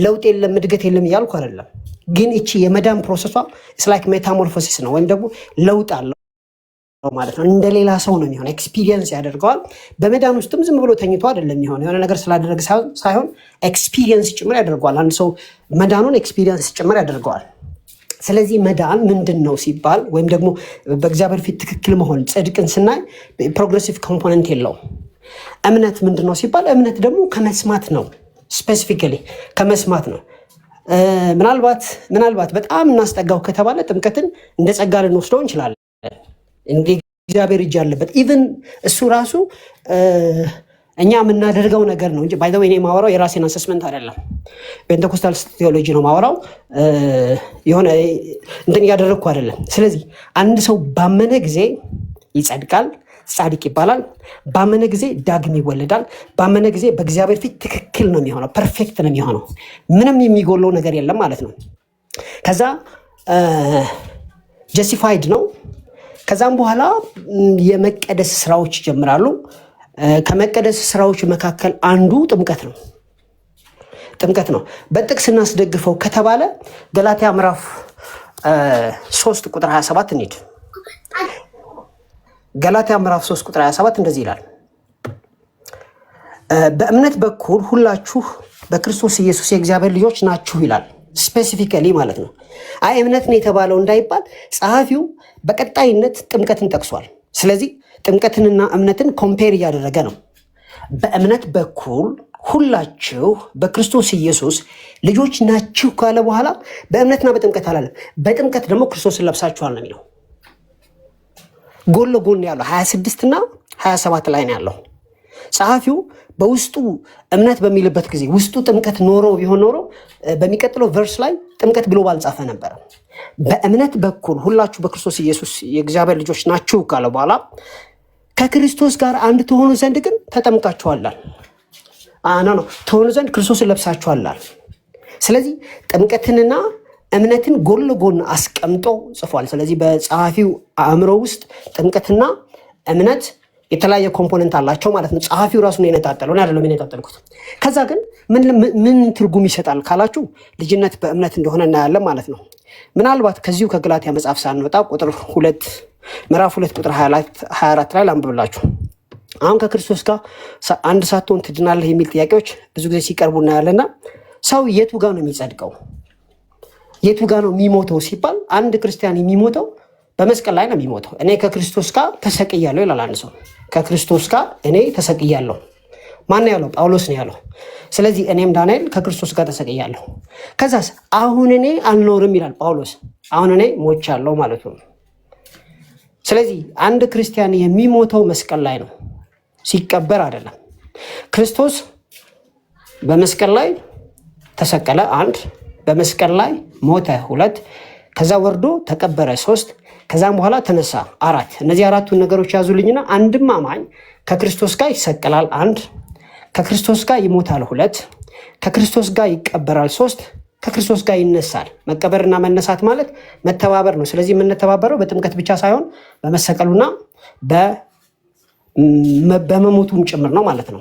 ለውጥ የለም እድገት የለም እያልኩ አይደለም። ግን እቺ የመዳን ፕሮሰሷ ስላይክ ሜታሞርፎሲስ ነው፣ ወይም ደግሞ ለውጥ አለው ማለት ነው። እንደ ሌላ ሰው ነው የሚሆነው። ኤክስፒሪየንስ ያደርገዋል። በመዳን ውስጥም ዝም ብሎ ተኝቶ አይደለም የሚሆነው፣ የሆነ ነገር ስላደረገ ሳይሆን ኤክስፒሪየንስ ጭምር ያደርገዋል። አንድ ሰው መዳኑን ኤክስፒሪየንስ ጭምር ያደርገዋል። ስለዚህ መዳን ምንድን ነው ሲባል፣ ወይም ደግሞ በእግዚአብሔር ፊት ትክክል መሆን ጽድቅን ስናይ ፕሮግሬሲቭ ኮምፖነንት የለውም። እምነት ምንድን ነው ሲባል፣ እምነት ደግሞ ከመስማት ነው። ስፔሲፊካሊ ከመስማት ነው። ምናልባት በጣም እናስጠጋው ከተባለ ጥምቀትን እንደ ጸጋ ልንወስደው እንችላለን። እንደ እግዚአብሔር እጅ ያለበት ኢቭን እሱ ራሱ እኛ የምናደርገው ነገር ነው እንጂ ባይ ዘ ወይ እኔ ማወራው የራሴን አሰስመንት አይደለም። ፔንቴኮስታል ቴዎሎጂ ነው ማወራው፣ የሆነ እንትን እያደረግኩ አይደለም። ስለዚህ አንድ ሰው ባመነ ጊዜ ይጸድቃል፣ ጻድቅ ይባላል። ባመነ ጊዜ ዳግም ይወለዳል። ባመነ ጊዜ በእግዚአብሔር ፊት ትክክል ነው የሚሆነው፣ ፐርፌክት ነው የሚሆነው፣ ምንም የሚጎለው ነገር የለም ማለት ነው። ከዛ ጀስቲፋይድ ነው። ከዛም በኋላ የመቀደስ ስራዎች ይጀምራሉ። ከመቀደስ ስራዎች መካከል አንዱ ጥምቀት ነው። በጥቅስ እናስደግፈው ከተባለ ገላትያ ምዕራፍ 3 ቁጥር 27 እንሂድ። ገላትያ ምዕራፍ 3 ቁጥር 27 እንደዚህ ይላል፣ በእምነት በኩል ሁላችሁ በክርስቶስ ኢየሱስ የእግዚአብሔር ልጆች ናችሁ ይላል። ስፔሲፊካሊ ማለት ነው። እምነት ነው የተባለው እንዳይባል ጸሐፊው በቀጣይነት ጥምቀትን ጠቅሷል። ስለዚህ ጥምቀትንና እምነትን ኮምፔር እያደረገ ነው። በእምነት በኩል ሁላችሁ በክርስቶስ ኢየሱስ ልጆች ናችሁ ካለ በኋላ በእምነትና በጥምቀት አላለም። በጥምቀት ደግሞ ክርስቶስን ለብሳችኋል ነው የሚለው። ጎን ለጎን ያለው 26 እና 27 ላይ ነው ያለው። ጸሐፊው በውስጡ እምነት በሚልበት ጊዜ ውስጡ ጥምቀት ኖሮ ቢሆን ኖሮ በሚቀጥለው ቨርስ ላይ ጥምቀት ብሎ ባልጻፈ ነበረ። በእምነት በኩል ሁላችሁ በክርስቶስ ኢየሱስ የእግዚአብሔር ልጆች ናችሁ ካለ በኋላ ከክርስቶስ ጋር አንድ ትሆኑ ዘንድ ግን ተጠምቃችኋላል። ትሆኑ ዘንድ ክርስቶስን ለብሳችኋላል። ስለዚህ ጥምቀትንና እምነትን ጎን ለጎን አስቀምጦ ጽፏል። ስለዚህ በጸሐፊው አእምሮ ውስጥ ጥምቀትና እምነት የተለያየ ኮምፖነንት አላቸው ማለት ነው። ጸሐፊው ራሱ ነው የነጣጠለው፣ እኔ አይደለም የነጣጠልኩት። ከዛ ግን ምን ትርጉም ይሰጣል ካላችሁ ልጅነት በእምነት እንደሆነ እናያለን ማለት ነው። ምናልባት ከዚሁ ከገላትያ መጽሐፍ ሳንወጣ ምዕራፍ 2 ቁጥር 24 ላይ ላንብብላችሁ። አሁን ከክርስቶስ ጋር አንድ ሳትሆን ትድናለህ የሚል ጥያቄዎች ብዙ ጊዜ ሲቀርቡ እናያለና ሰው የቱ ጋር ነው የሚጸድቀው? የቱ ጋር ነው የሚሞተው ሲባል አንድ ክርስቲያን የሚሞተው በመስቀል ላይ ነው የሚሞተው። እኔ ከክርስቶስ ጋር ተሰቅያለሁ ይላል አንድ ሰው። ከክርስቶስ ጋር እኔ ተሰቅያለሁ። ማን ያለው? ጳውሎስ ነው ያለው። ስለዚህ እኔም ዳንኤል ከክርስቶስ ጋር ተሰቅያለሁ። ከዛስ አሁን እኔ አልኖርም ይላል ጳውሎስ። አሁን እኔ ሞቻለሁ ማለት ነው። ስለዚህ አንድ ክርስቲያን የሚሞተው መስቀል ላይ ነው፣ ሲቀበር አይደለም። ክርስቶስ በመስቀል ላይ ተሰቀለ 1፣ በመስቀል ላይ ሞተ 2፣ ከዛ ወርዶ ተቀበረ 3፣ ከዛም በኋላ ተነሳ 4። እነዚህ አራቱን ነገሮች ያዙልኝና አንድም አማኝ ከክርስቶስ ጋር ይሰቀላል 1፣ ከክርስቶስ ጋር ይሞታል 2፣ ከክርስቶስ ጋር ይቀበራል 3፣ ከክርስቶስ ጋር ይነሳል። መቀበርና መነሳት ማለት መተባበር ነው። ስለዚህ የምንተባበረው በጥምቀት ብቻ ሳይሆን በመሰቀሉና በመሞቱም ጭምር ነው ማለት ነው።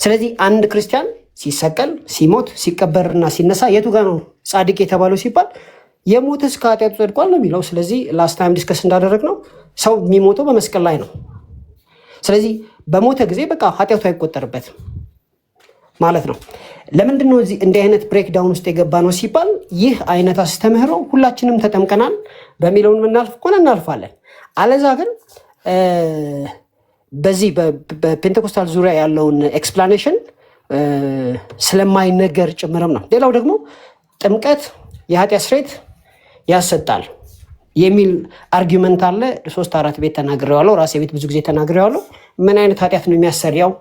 ስለዚህ አንድ ክርስቲያን ሲሰቀል፣ ሲሞት፣ ሲቀበርና ሲነሳ የቱ ጋር ነው ጻድቅ የተባለው ሲባል የሞተስ ከኃጢአቱ ጸድቋል ነው የሚለው። ስለዚህ ላስት ታይም ዲስከስ እንዳደረግ ነው ሰው የሚሞተው በመስቀል ላይ ነው። ስለዚህ በሞተ ጊዜ በቃ ኃጢአቱ አይቆጠርበትም ማለት ነው። ለምንድን ነው እዚህ እንዲህ አይነት ብሬክዳውን ውስጥ የገባ ነው ሲባል ይህ አይነት አስተምህሮ ሁላችንም ተጠምቀናል በሚለውን የምናልፍ ከሆነ እናልፋለን። አለዛ ግን በዚህ በፔንቴኮስታል ዙሪያ ያለውን ኤክስፕላኔሽን ስለማይነገር ጭምርም ነው። ሌላው ደግሞ ጥምቀት የኃጢአት ስርየት ያሰጣል የሚል አርጊመንት አለ። 3-4 ቤት ተናግሬዋለሁ። ራሴ ቤት ብዙ ጊዜ ተናግሬዋለሁ። ምን አይነት ኃጢአት ነው የሚያሰሪያው?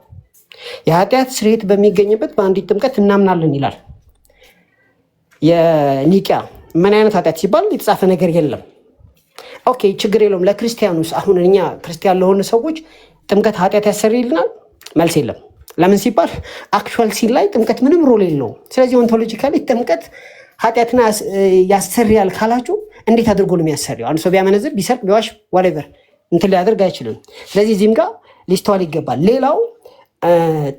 የኃጢአት ስርየት በሚገኝበት በአንዲት ጥምቀት እናምናለን ይላል። የኒቂያ ምን አይነት ኃጢአት ሲባል የተጻፈ ነገር የለም። ኦኬ ችግር የለውም። ለክርስቲያኑስ አሁን እኛ ክርስቲያን ለሆነ ሰዎች ጥምቀት ኃጢአት ያሰሪልናል? መልስ የለም። ለምን ሲባል አክቹዋል ሲን ላይ ጥምቀት ምንም ሮል የለውም። ስለዚህ ኦንቶሎጂካሊ ጥምቀት ኃጢአትና ያሰሪያል ካላችሁ እንዴት አድርጎ ነው የሚያሰሪው? አንድ ሰው ቢያመነዝር፣ ቢሰርቅ፣ ቢዋሽ ዋትኤቨር እንትን ሊያደርግ አይችልም። ስለዚህ እዚህም ጋር ሊስተዋል ይገባል። ሌላው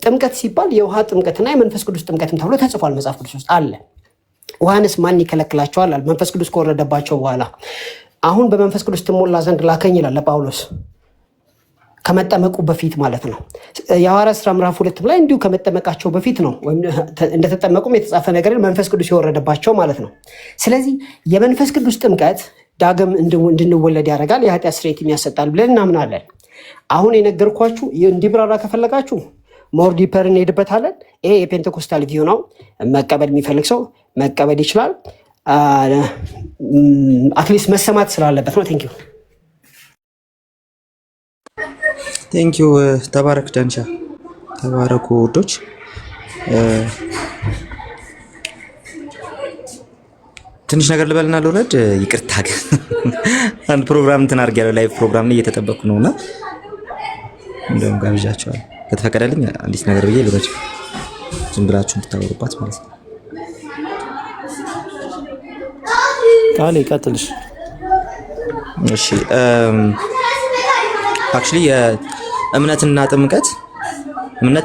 ጥምቀት ሲባል የውሃ ጥምቀትና የመንፈስ ቅዱስ ጥምቀትም ተብሎ ተጽፏል መጽሐፍ ቅዱስ ውስጥ አለ። ውሃንስ ማን ይከለክላቸዋል? መንፈስ ቅዱስ ከወረደባቸው በኋላ አሁን በመንፈስ ቅዱስ ትሞላ ዘንድ ላከኝ ይላል ለጳውሎስ ከመጠመቁ በፊት ማለት ነው። የሐዋርያት ሥራ ምዕራፍ 2 ላይ እንዲሁ ከመጠመቃቸው በፊት ነው፣ ወይም እንደተጠመቁም የተጻፈ ነገር መንፈስ ቅዱስ የወረደባቸው ማለት ነው። ስለዚህ የመንፈስ ቅዱስ ጥምቀት ዳግም እንድንወለድ ያደርጋል፣ የኃጢአት ስርየት ያሰጣል ብለን እናምናለን። አሁን የነገርኳችሁ እንዲብራራ ከፈለጋችሁ ሞር ዲፐር እንሄድበታለን። ይሄ የፔንቴኮስታል ቪው ነው። መቀበል የሚፈልግ ሰው መቀበል ይችላል። አትሊስት መሰማት ስላለበት ነው። ቴንኪዩ ተባረክ ዳንሻ፣ ተባረኩ ውዶች። ትንሽ ነገር ልበልና ልውረድ። ይቅርታ ግን አንድ ፕሮግራም እንትን አድርጌያለሁ፣ ላይቭ ፕሮግራም ላይ እየተጠበቅኩ ነውና እንደውም ጋብዣቸዋለሁ። ከተፈቀደልኝ አንዲት ነገር ብዬ ልውረድ፣ ዝም ብላችሁ እንድታወሩባት ማለት ነው። ቃል ይቀጥልሽ። እሺ አክቹሊ የእምነትና ጥምቀት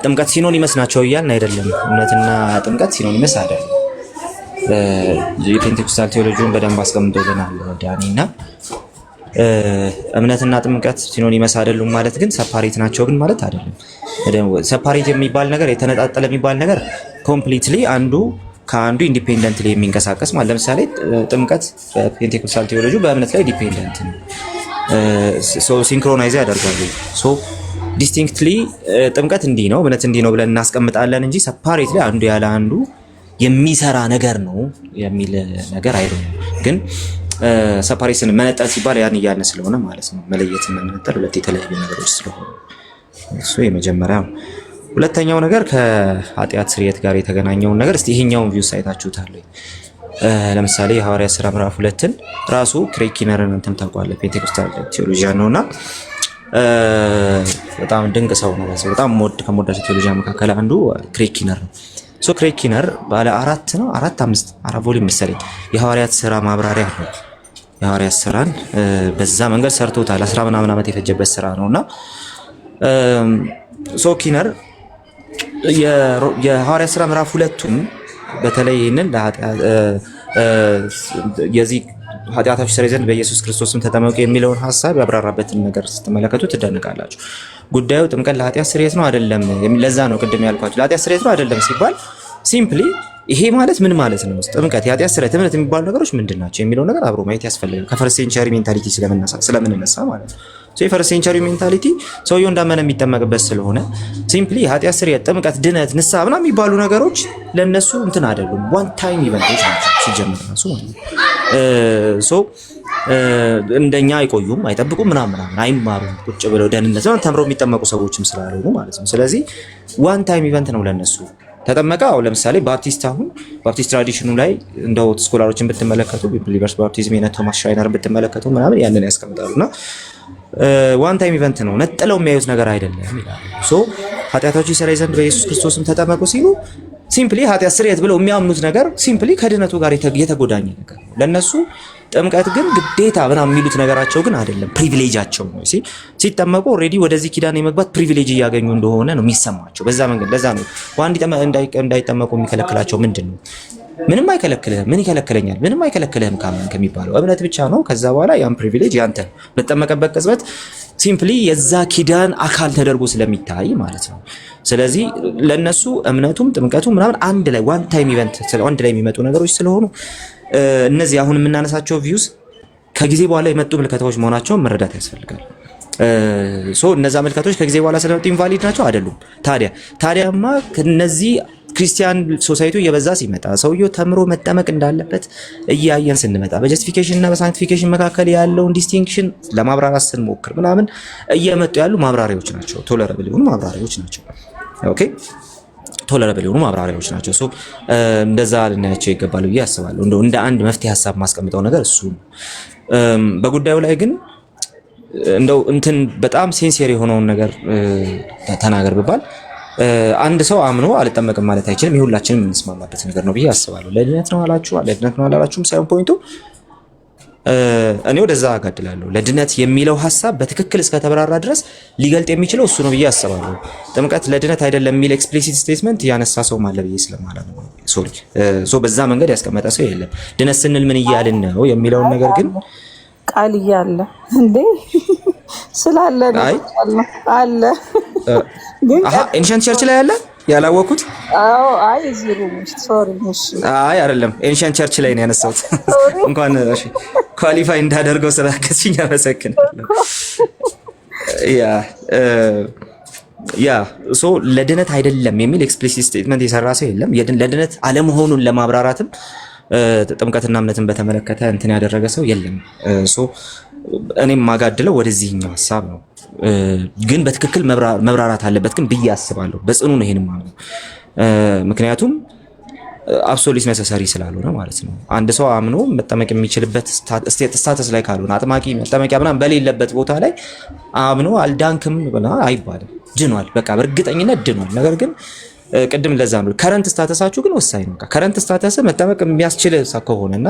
ጥምቀት ሲኖኒመስ ናቸው እያልን አይደለም። እምነትና ጥምቀት ሲኖኒመስ አይደለም። የፔንቴኮስታል ቴዎሎጂውን በደንብ አስቀምጦልናል ዳኒና። እምነትና ጥምቀት ሲኖኒመስ አይደሉም ማለት ግን ሰፓሬት ናቸው ግን ማለት አይደለም። ሰፓሬት የሚባል ነገር፣ የተነጣጠለ የሚባል ነገር ኮምፕሊትሊ አንዱ ከአንዱ ኢንዲፔንደንትሊ የሚንቀሳቀስ ማለት። ለምሳሌ ጥምቀት በፔንቴኮስታል ቴዎሎጂ በእምነት ላይ ዲፔንደንት ነው፣ ሲንክሮናይዝ ያደርጋሉ። ዲስቲንክትሊ ጥምቀት እንዲህ ነው፣ እምነት እንዲህ ነው ብለን እናስቀምጣለን እንጂ ሰፓሬት ላይ አንዱ ያለ አንዱ የሚሰራ ነገር ነው የሚል ነገር አይደለም። ግን ሰፓሬሽን መነጠል ሲባል ያን እያልን ስለሆነ ማለት ነው። መለየት እና መነጠል ሁለት የተለያዩ ነገሮች ስለሆኑ እሱ የመጀመሪያው። ሁለተኛው ነገር ከኃጢአት ስርየት ጋር የተገናኘውን ነገር እስቲ ይሄኛውን ቪው ሳይታችሁታል። ለምሳሌ የሐዋርያት ሥራ ምዕራፍ 2ን ራሱ ክሬግ ኪነርን እንትን ታውቋለህ፣ ፔንቴኮስታል ቴዎሎጂያን ነውና በጣም ድንቅ ሰው ነው። በጣም ከሞዳቸው ቴዎሎጂያን መካከል አንዱ ክሬግ ኪነር ነው። ክሬግ ኪነር ባለ 4 ቮሊዩም መሰለኝ የሐዋርያት ሥራ ማብራሪያ ነው። የሐዋርያት ሥራን በዛ መንገድ ሰርቶታል። 10 ምናምን ዓመት የፈጀበት ስራ ነውና ኪነር የሐዋርያት ሥራ ምዕራፍ 2ቱን በተለይ ይህንን የዚህ ኃጢአታችሁ ይሰረይ ዘንድ በኢየሱስ ክርስቶስም ተጠመቁ የሚለውን ሐሳብ ያብራራበትን ነገር ስትመለከቱ ትደነቃላችሁ። ጉዳዩ ጥምቀት ለኃጢአት ስርየት ነው አይደለም። ለዛ ነው ቅድም ያልኳችሁ ለኃጢአት ስርየት ነው አይደለም ሲባል ሲምፕሊ ይሄ ማለት ምን ማለት ነው? ጥምቀት፣ የኃጢአት ስርየት፣ እምነት የሚባሉ ነገሮች ምንድን ናቸው የሚለው ነገር አብሮ ማየት ያስፈልጋል። ከፈርስት ሴንቸሪ ሜንታሊቲ ስለምንነሳ ማለት ነው። የፈርስት ሴንቸሪ ሜንታሊቲ ሰውየው እንዳመነ የሚጠመቅበት ስለሆነ ሲምፕሊ የኃጢአት ስርየት፣ ጥምቀት፣ ድነት፣ ንስሐ ምናምን የሚባሉ ነገሮች ለነሱ እንትን አይደሉም። ዋን ታይም ኢቨንቶች ናቸው ሲጀምር ራሱ ማለት ነው። እንደኛ አይቆዩም፣ አይጠብቁም፣ ምናምን አይማሩም። ቁጭ ብለው ደህንነት ነው ተምረው የሚጠመቁ ሰዎችም ስላልሆኑ ማለት ነው። ስለዚህ ዋን ታይም ኢቨንት ነው ለነሱ። ተጠመቀ። አሁን ለምሳሌ ባፕቲስት አሁን ባፕቲስት ትራዲሽኑ ላይ እንደው ስኮላሮችን ብትመለከቱ ቢሊቨርስ ባፕቲዝም የነ ቶማስ ሻይነር ብትመለከቱ ምናምን ያንን ያስቀምጣሉና ዋን ታይም ኢቨንት ነው፣ ነጥለው የሚያዩት ነገር አይደለም ይላሉ። ሶ ኃጢአታችሁ ይሰረይ ዘንድ በኢየሱስ ክርስቶስም ተጠመቁ ሲሉ ሲምፕሊ ኃጢአት ስርየት ብለው የሚያምኑት ነገር ሲምፕሊ ከድነቱ ጋር የተጎዳኘ ነገር ነው ለነሱ። ጥምቀት ግን ግዴታ ምናምን የሚሉት ነገራቸው ግን አይደለም፣ ፕሪቪሌጃቸው ነው። ሲጠመቁ ኦልሬዲ ወደዚህ ኪዳን የመግባት ፕሪቪሌጅ እያገኙ እንደሆነ ነው የሚሰማቸው በዛ መንገድ። ለዛ ነው ዋንዲ እንዳይጠመቁ የሚከለክላቸው ምንድን ነው? ምንም አይከለክልህም። ምን ይከለክለኛል? ምንም አይከለክልህም ካመንክ የሚባለው እምነት ብቻ ነው። ከዛ በኋላ ያን ፕሪቪሌጅ ያንተ በተጠመቀበት ቅጽበት ሲምፕሊ የዛ ኪዳን አካል ተደርጎ ስለሚታይ ማለት ነው። ስለዚህ ለነሱ እምነቱም ጥምቀቱም ምናምን አንድ ላይ ዋን ታይም ኢቨንት አንድ ላይ የሚመጡ ነገሮች ስለሆኑ እነዚህ አሁን የምናነሳቸው ቪውስ ከጊዜ በኋላ የመጡ ምልከታዎች መሆናቸውን መረዳት ያስፈልጋል። እነዛ ምልከቶች ከጊዜ በኋላ ስለመጡ ኢንቫሊድ ናቸው አይደሉም። ታዲያማ ከነዚህ ክርስቲያን ሶሳይቲው እየበዛ ሲመጣ ሰውየው ተምሮ መጠመቅ እንዳለበት እያየን ስንመጣ በጀስቲፊኬሽን እና በሳንክቲፊኬሽን መካከል ያለውን ዲስቲንክሽን ለማብራራት ስንሞክር ምናምን እየመጡ ያሉ ማብራሪያዎች ናቸው። ቶለረብል የሆኑ ማብራሪያዎች ናቸው። ኦኬ ቶለረብል የሆኑ ማብራሪያዎች ናቸው። እንደዛ ልናያቸው ይገባል ብዬ አስባለሁ። እንደው እንደ አንድ መፍትሄ ሀሳብ ማስቀምጠው ነገር እሱ ነው። በጉዳዩ ላይ ግን እንደው እንትን በጣም ሴንሲየር የሆነውን ነገር ተናገር ብባል አንድ ሰው አምኖ አልጠመቅም ማለት አይችልም። የሁላችንም የምንስማማበት ነገር ነው ብዬ አስባለሁ። ለድነት ነው አላላችሁም ሳይሆን ፖይንቱ እኔ ወደዛ አጋድላለሁ። ለድነት የሚለው ሐሳብ በትክክል እስከተብራራ ድረስ ሊገልጥ የሚችለው እሱ ነው ብዬ አስባለሁ። ጥምቀት ለድነት አይደለም የሚል ኤክስፕሊሲት ስቴትመንት ያነሳ ሰው ማለ ብዬ ስለማለት ነው። በዛ መንገድ ያስቀመጠ ሰው የለም። ድነት ስንል ምን እያልን ነው የሚለውን ነገር ግን ቃል እያለ እንዴ ስላለ አለ ግን ኤንሸንት ቸርች ላይ አለ ያላወኩት። አዎ አይ ዚሩ ሶሪ እሺ አይ አይደለም ኤንሸንት ቸርች ላይ ነው ያነሳሁት። እንኳን እሺ ኳሊፋይ እንዳደርገው ስላከስኝ አመሰግናለሁ። ለድነት አይደለም የሚል ኤክስፕሊሲት ስቴትመንት የሰራ ሰው የለም። ለድነት አለመሆኑን ለማብራራትም ጥምቀትና እምነትን በተመለከተ እንትን ያደረገ ሰው የለም። እኔም ማጋድለው ወደዚህኛው ሐሳብ ነው። ግን በትክክል መብራራት አለበት ግን ብዬ አስባለሁ። በጽኑ ነው ይሄን ማለት ነው። ምክንያቱም አብሶሉት ነሰሰሪ ስላልሆነ ማለት ነው። አንድ ሰው አምኖ መጠመቅ የሚችልበት ስታተስ ላይ ካልሆነ አጥማቂ መጠመቂያ ምናምን በሌለበት ቦታ ላይ አምኖ አልዳንክም ብላ አይባልም። ድኗል፣ በቃ በእርግጠኝነት ድኗል። ነገር ግን ቅድም ለዛ ነው ከረንት ስታተሳችሁ ግን ወሳኝ ነው። ከረንት ስታተስ መጠመቅ የሚያስችል ከሆነና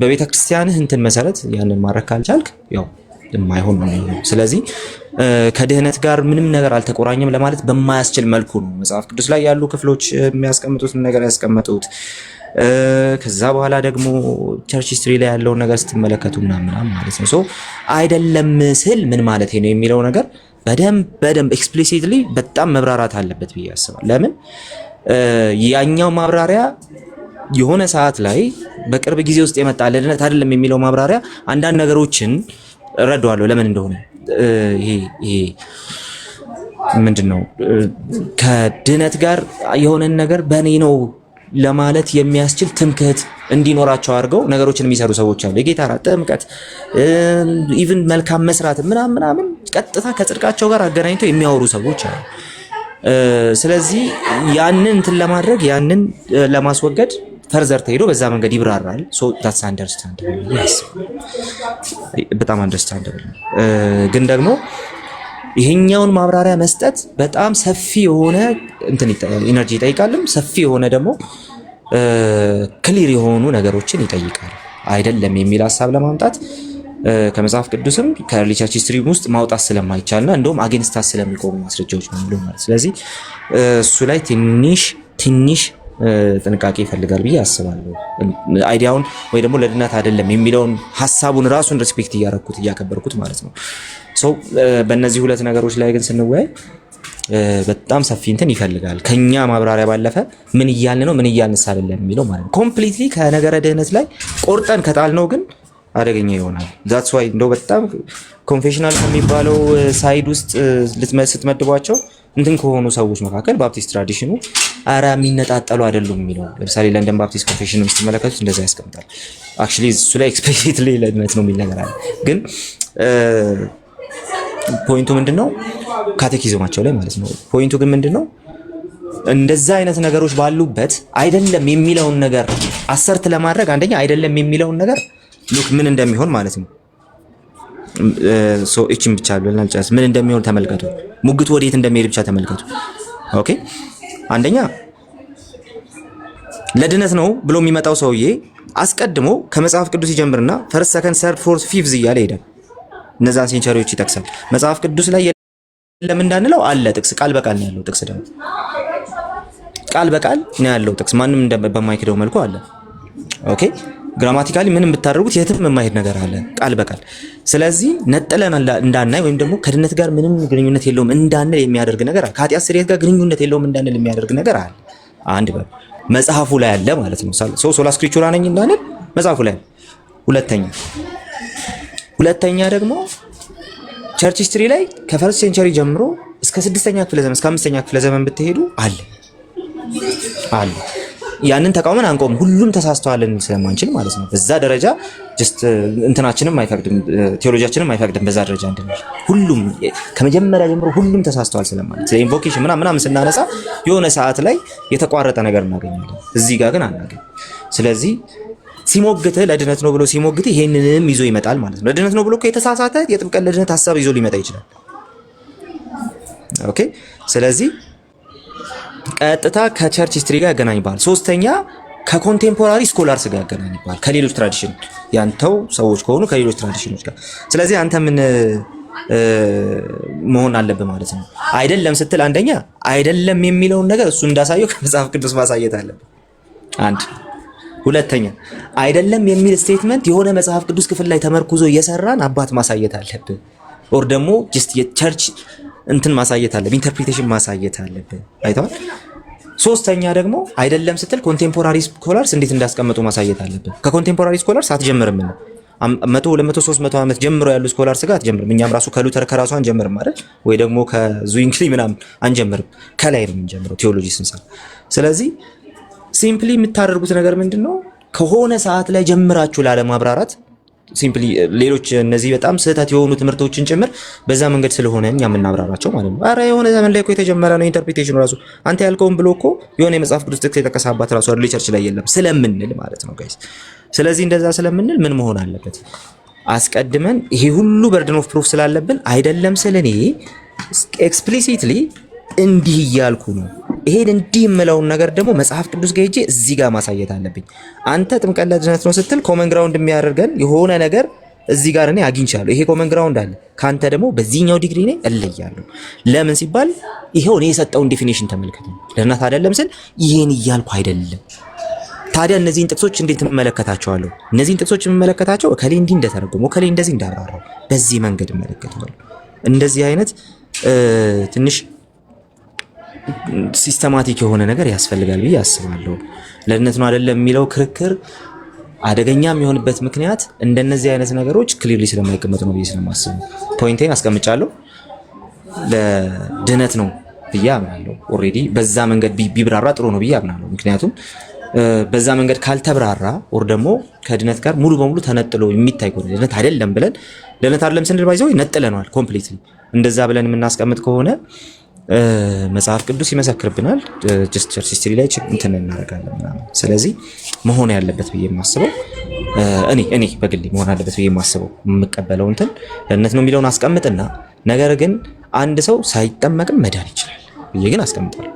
በቤተ ክርስቲያንህ እንትን መሰረት ያንን ማድረግ ካልቻልክ ያው የማይሆን ነው። ስለዚህ ከድህነት ጋር ምንም ነገር አልተቆራኘም ለማለት በማያስችል መልኩ ነው መጽሐፍ ቅዱስ ላይ ያሉ ክፍሎች የሚያስቀምጡት ነገር ያስቀምጡት። ከዛ በኋላ ደግሞ ቸርች ሂስትሪ ላይ ያለውን ነገር ስትመለከቱ ምናምን ማለት ነው። አይደለም ስል ምን ማለት ነው የሚለው ነገር በደንብ ኤክስፕሊሲትሊ በጣም መብራራት አለበት ብዬ አስባለሁ። ለምን ያኛው ማብራሪያ የሆነ ሰዓት ላይ በቅርብ ጊዜ ውስጥ የመጣ ለድነት አይደለም የሚለው ማብራሪያ አንዳንድ ነገሮችን እረዳዋለሁ ለምን እንደሆነ። ይሄ ምንድነው ከድነት ጋር የሆነን ነገር በእኔ ነው ለማለት የሚያስችል ትምክህት እንዲኖራቸው አድርገው ነገሮችን የሚሰሩ ሰዎች አሉ። የጌታ ራት ጥምቀት ኢቭን መልካም መስራት ምናምን ቀጥታ ከጽድቃቸው ጋር አገናኝተው የሚያወሩ ሰዎች አሉ። ስለዚህ ያንን እንትን ለማድረግ ያንን ለማስወገድ ፈርዘር ተሄዶ በዛ መንገድ ይብራራል። that's understandable yes በጣም understandable ግን ደግሞ ይሄኛውን ማብራሪያ መስጠት በጣም ሰፊ የሆነ እንትን ኢነርጂ ይጠይቃልም ሰፊ የሆነ ደግሞ ክሊር የሆኑ ነገሮችን ይጠይቃል። አይደለም የሚል ሐሳብ ለማምጣት ከመጽሐፍ ቅዱስም ከኤርሊ ቸርች ሂስትሪ ውስጥ ማውጣት ስለማይቻልና እንደውም አጌንስታስ ስለሚቆሙ ማስረጃዎች ነው ብሎ ማለት። ስለዚህ እሱ ላይ ትንሽ ጥንቃቄ ይፈልጋል ብዬ አስባለሁ። አይዲያውን ወይ ደግሞ ለድነት አይደለም የሚለውን ሐሳቡን ራሱን ሪስፔክት እያከበርኩት ማለት ነው። በእነዚህ ሁለት ነገሮች ላይ ግን ስንወያይ በጣም ሰፊ እንትን ይፈልጋል። ከኛ ማብራሪያ ባለፈ ምን እያልን ነው ምን እያልንስ አይደለም የሚለው ማለት ነው። ኮምፕሊትሊ ከነገረ ድህነት ላይ ቆርጠን ከጣልነው ግን አደገኛ ይሆናል። that's why እንደው በጣም ኮንፌሽናል ከሚባለው ሳይድ ውስጥ ስትመድቧቸው እንትን ከሆኑ ሰዎች መካከል ባፕቲስት ትራዲሽኑ አራ የሚነጣጠሉ አይደሉም የሚለው ለምሳሌ ለንደን ባፕቲስት ኮንፌሽን ስትመለከቱት እንደዛ ያስቀምጣል። አክቹሊ እሱ ላይ ኤክስፕሊሲትሊ ለድነት ነው የሚል ነገር አለ። ግን ፖይንቱ ምንድነው? ካቴኪዝማቸው ላይ ማለት ነው። ፖይንቱ ግን ምንድነው? እንደዛ አይነት ነገሮች ባሉበት አይደለም የሚለውን ነገር አሰርት ለማድረግ አንደኛ አይደለም የሚለውን ነገር ሉክ ምን እንደሚሆን ማለት ነው። እቺን ብቻ ብለናል ጨርስ። ምን እንደሚሆን ተመልከቱ። ሙግቱ ወዴት እንደሚሄድ ብቻ ተመልከቱ። ኦኬ አንደኛ ለድነት ነው ብሎ የሚመጣው ሰውዬ አስቀድሞ ከመጽሐፍ ቅዱስ ይጀምርና ፈርስት ሰከንድ ሰርድ ፎርት ፊፍዝ እያለ ሄደ። እነዛን ሴንቸሪዎች ይጠቅሳል። መጽሐፍ ቅዱስ ላይ የለም እንዳንለው አለ ጥቅስ፣ ቃል በቃል ነው ያለው ጥቅስ፣ ደግሞ ቃል በቃል ነው ያለው ጥቅስ፣ ማንም በማይክደው መልኩ አለ። ኦኬ ግራማቲካሊ ምንም ብታደርጉት የትም የማይሄድ ነገር አለ ቃል በቃል። ስለዚህ ነጥለን እንዳናይ ወይም ደግሞ ከድነት ጋር ምንም ግንኙነት የለውም እንዳንል የሚያደርግ ነገር አለ። ከኃጢአት ስርየት ጋር ግንኙነት የለውም እንዳንል የሚያደርግ ነገር አለ። አንድ መጽሐፉ ላይ አለ ማለት ነው። ሶላ ስክሪፕቹራ ነኝ እንዳንል መጽሐፉ ላይ። ሁለተኛ ደግሞ ቸርች ሂስትሪ ላይ ከፈርስት ሴንቸሪ ጀምሮ እስከ 6ኛ ክፍለ ዘመን እስከ 5ኛ ክፍለ ዘመን ብትሄዱ አለ። ያንን ተቃውመን አንቆም፣ ሁሉም ተሳስተዋልን ስለማንችል ማለት ነው። በዛ ደረጃ ጀስት እንትናችንም አይፈቅድም፣ ቴዎሎጂያችንም አይፈቅድም በዛ ደረጃ እንድንል። ሁሉም ከመጀመሪያ ጀምሮ ሁሉም ተሳስተዋል ስለማለት ኢንቮኬሽን ምናምን ስናነሳ የሆነ ሰዓት ላይ የተቋረጠ ነገር እናገኛለን፣ እዚህ ጋር ግን አናገኝ። ስለዚህ ሲሞግት ለድነት ነው ብሎ ሲሞግት ይሄንንም ይዞ ይመጣል ማለት ነው። ለድነት ነው ብሎ የተሳሳተ የጥምቀት ለድነት ሐሳብ ይዞ ሊመጣ ይችላል። ኦኬ ስለዚህ ቀጥታ ከቸርች ሂስትሪ ጋር ያገናኝባል። ሶስተኛ ከኮንቴምፖራሪ ስኮላርስ ጋር ያገናኝባል፣ ከሌሎች ትራዲሽን ያንተው ሰዎች ከሆኑ ከሌሎች ትራዲሽኖች ጋር። ስለዚህ አንተ ምን መሆን አለብህ ማለት ነው? አይደለም ስትል አንደኛ አይደለም የሚለውን ነገር እሱ እንዳሳየው ከመጽሐፍ ቅዱስ ማሳየት አለብህ። አንድ ሁለተኛ አይደለም የሚል ስቴትመንት የሆነ መጽሐፍ ቅዱስ ክፍል ላይ ተመርኩዞ እየሰራን አባት ማሳየት አለብህ። ኦር ደግሞ ጀስት የቸርች እንትን ማሳየት አለብህ፣ ኢንተርፕሪቴሽን ማሳየት አለብህ። አይተዋል። ሶስተኛ ደግሞ አይደለም ስትል ኮንቴምፖራሪ ስኮላርስ እንዴት እንዳስቀመጡ ማሳየት አለብህ። ከኮንቴምፖራሪ ስኮላርስ አትጀምርም ነው 100 200 300 ዓመት ጀምሮ ያሉ ስኮላርስ ጋር አትጀምርም። እኛም ራሱ ከሉተር ከራሱ አንጀምርም አይደል? ወይ ደግሞ ከዙዊንግሊ ምናምን አንጀምርም፣ ከላይ ነው የምንጀምረው ቴዎሎጂ ስንሰራ። ስለዚህ ሲምፕሊ የምታደርጉት ነገር ምንድነው? ከሆነ ሰዓት ላይ ጀምራችሁ ላለማብራራት ሲምፕሊ ሌሎች እነዚህ በጣም ስህተት የሆኑ ትምህርቶችን ጭምር በዛ መንገድ ስለሆነ እኛ የምናብራራቸው ማለት ነው። አረ የሆነ ዘመን ላይ እኮ የተጀመረ ነው ኢንተርፕሪቴሽኑ ራሱ አንተ ያልከውን ብሎ እኮ የሆነ የመጽሐፍ ቅዱስ ጥቅስ የተቀሳባት ራሱ አይደል ቸርች ላይ የለም ስለምንል ማለት ነው ጋይስ። ስለዚህ እንደዛ ስለምንል ምን መሆን አለበት? አስቀድመን ይሄ ሁሉ በርደን ኦፍ ፕሩፍ ስላለብን አይደለም ስለኔ ኤክስፕሊሲትሊ እንዲህ እያልኩ ነው፣ ይሄን እንዲህ የምለውን ነገር ደግሞ መጽሐፍ ቅዱስ ጋር ሄጄ እዚህ ጋር ማሳየት አለብኝ። አንተ ጥምቀት ለድነት ነው ስትል ኮመን ግራውንድ የሚያደርገን የሆነ ነገር እዚህ ጋር እኔ አግኝቻለሁ፣ ይሄ ኮመን ግራውንድ አለ፣ ካንተ ደግሞ በዚህኛው ዲግሪ ነኝ እለያለሁ። ለምን ሲባል ይሄው እኔ የሰጠውን ዴፊኒሽን ተመልከቱ። ለድነት አይደለም ስል ይሄን እያልኩ አይደለም። ታዲያ እነዚህን ጥቅሶች እንዴት እመለከታቸዋለሁ? እነዚህን ጥቅሶች የምመለከታቸው እከሌ እንዲህ እንደተረጎመ እከሌ እንደዚህ እንዳብራራው በዚህ መንገድ እመለከታለሁ። እንደዚህ አይነት ትንሽ ሲስተማቲክ የሆነ ነገር ያስፈልጋል ብዬ አስባለሁ። ለድነት ነው አይደለም የሚለው ክርክር አደገኛ የሚሆንበት ምክንያት እንደነዚህ አይነት ነገሮች ክሊርሊ ስለማይቀመጡ ነው ብዬ ስለማስብ ፖይንቴን አስቀምጫለሁ። ለድነት ነው ብዬ አምናለሁ። ኦሬዲ በዛ መንገድ ቢብራራ ጥሩ ነው ብዬ አምናለሁ። ምክንያቱም በዛ መንገድ ካልተብራራ ኦር ደግሞ ከድነት ጋር ሙሉ በሙሉ ተነጥሎ የሚታይ ከሆነ ድነት አይደለም ብለን ድነት አይደለም ስንል ባይዘው ይነጥለናል ኮምፕሊትሊ። እንደዛ ብለን የምናስቀምጥ ከሆነ መጽሐፍ ቅዱስ ይመሰክርብናል። ጀስት ቸርች ሂስትሪ ላይ እንትን እናደርጋለን ምናምን። ስለዚህ መሆን ያለበት ብዬ የማስበው እኔ በግሌ መሆን ያለበት ብዬ የማስበው የምቀበለው እንትን ለድነት ነው የሚለውን አስቀምጥና ነገር ግን አንድ ሰው ሳይጠመቅም መዳን ይችላል ብዬ ግን አስቀምጣለሁ።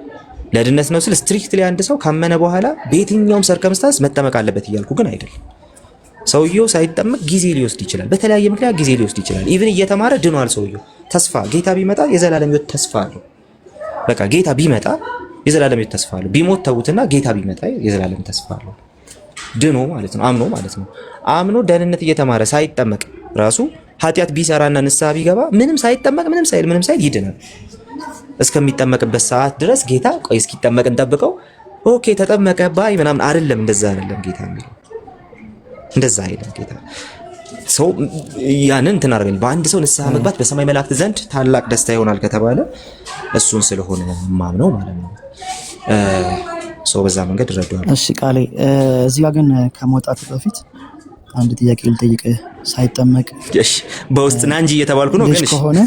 ለድነት ነው ስል ስትሪክትሊ አንድ ሰው ካመነ በኋላ በየትኛውም ሰርከምስታንስ መጠመቅ አለበት እያልኩ ግን አይደለም። ሰውየው ሳይጠመቅ ጊዜ ሊወስድ ይችላል፣ በተለያየ ምክንያት ጊዜ ሊወስድ ይችላል። ኢቭን እየተማረ ድኗል ሰውየው። ተስፋ ጌታ ቢመጣ የዘላለም ሕይወት ተስፋ አለው። በቃ ጌታ ቢመጣ የዘላለም ሕይወት ተስፋ አለው። ቢሞት ተውትና ጌታ ቢመጣ የዘላለም ተስፋ አለው። ድኖ ማለት ነው፣ አምኖ ማለት ነው። አምኖ ደህንነት እየተማረ ሳይጠመቅ ራሱ ኃጢአት ቢሰራና ንስሐ ቢገባ ምንም ሳይጠመቅ ምንም ሳይል ይድናል። እስከሚጠመቅበት ሰዓት ድረስ ጌታ ቆይ እስኪጠመቅ እንጠብቀው፣ ኦኬ ተጠመቀ ባይ ምናምን አይደለም። እንደዛ አይደለም ጌታ የሚለው፣ እንደዛ አይደለም ጌታ። ሰው ያንን እንትን አደረገኝ። በአንድ ሰው ንስሐ መግባት በሰማይ መላእክት ዘንድ ታላቅ ደስታ ይሆናል ከተባለ እሱን ስለሆነ ማምነው ማለት ነው። ሰው በዛ መንገድ እረዳዋለሁ። እሺ ቃሌ እዚህ ጋር ግን ከመውጣት በፊት አንድ ጥያቄ ልጠይቅ። ሳይጠመቅ እሺ በውስጥ ና እንጂ እየተባልኩ ነው ግን ከሆነ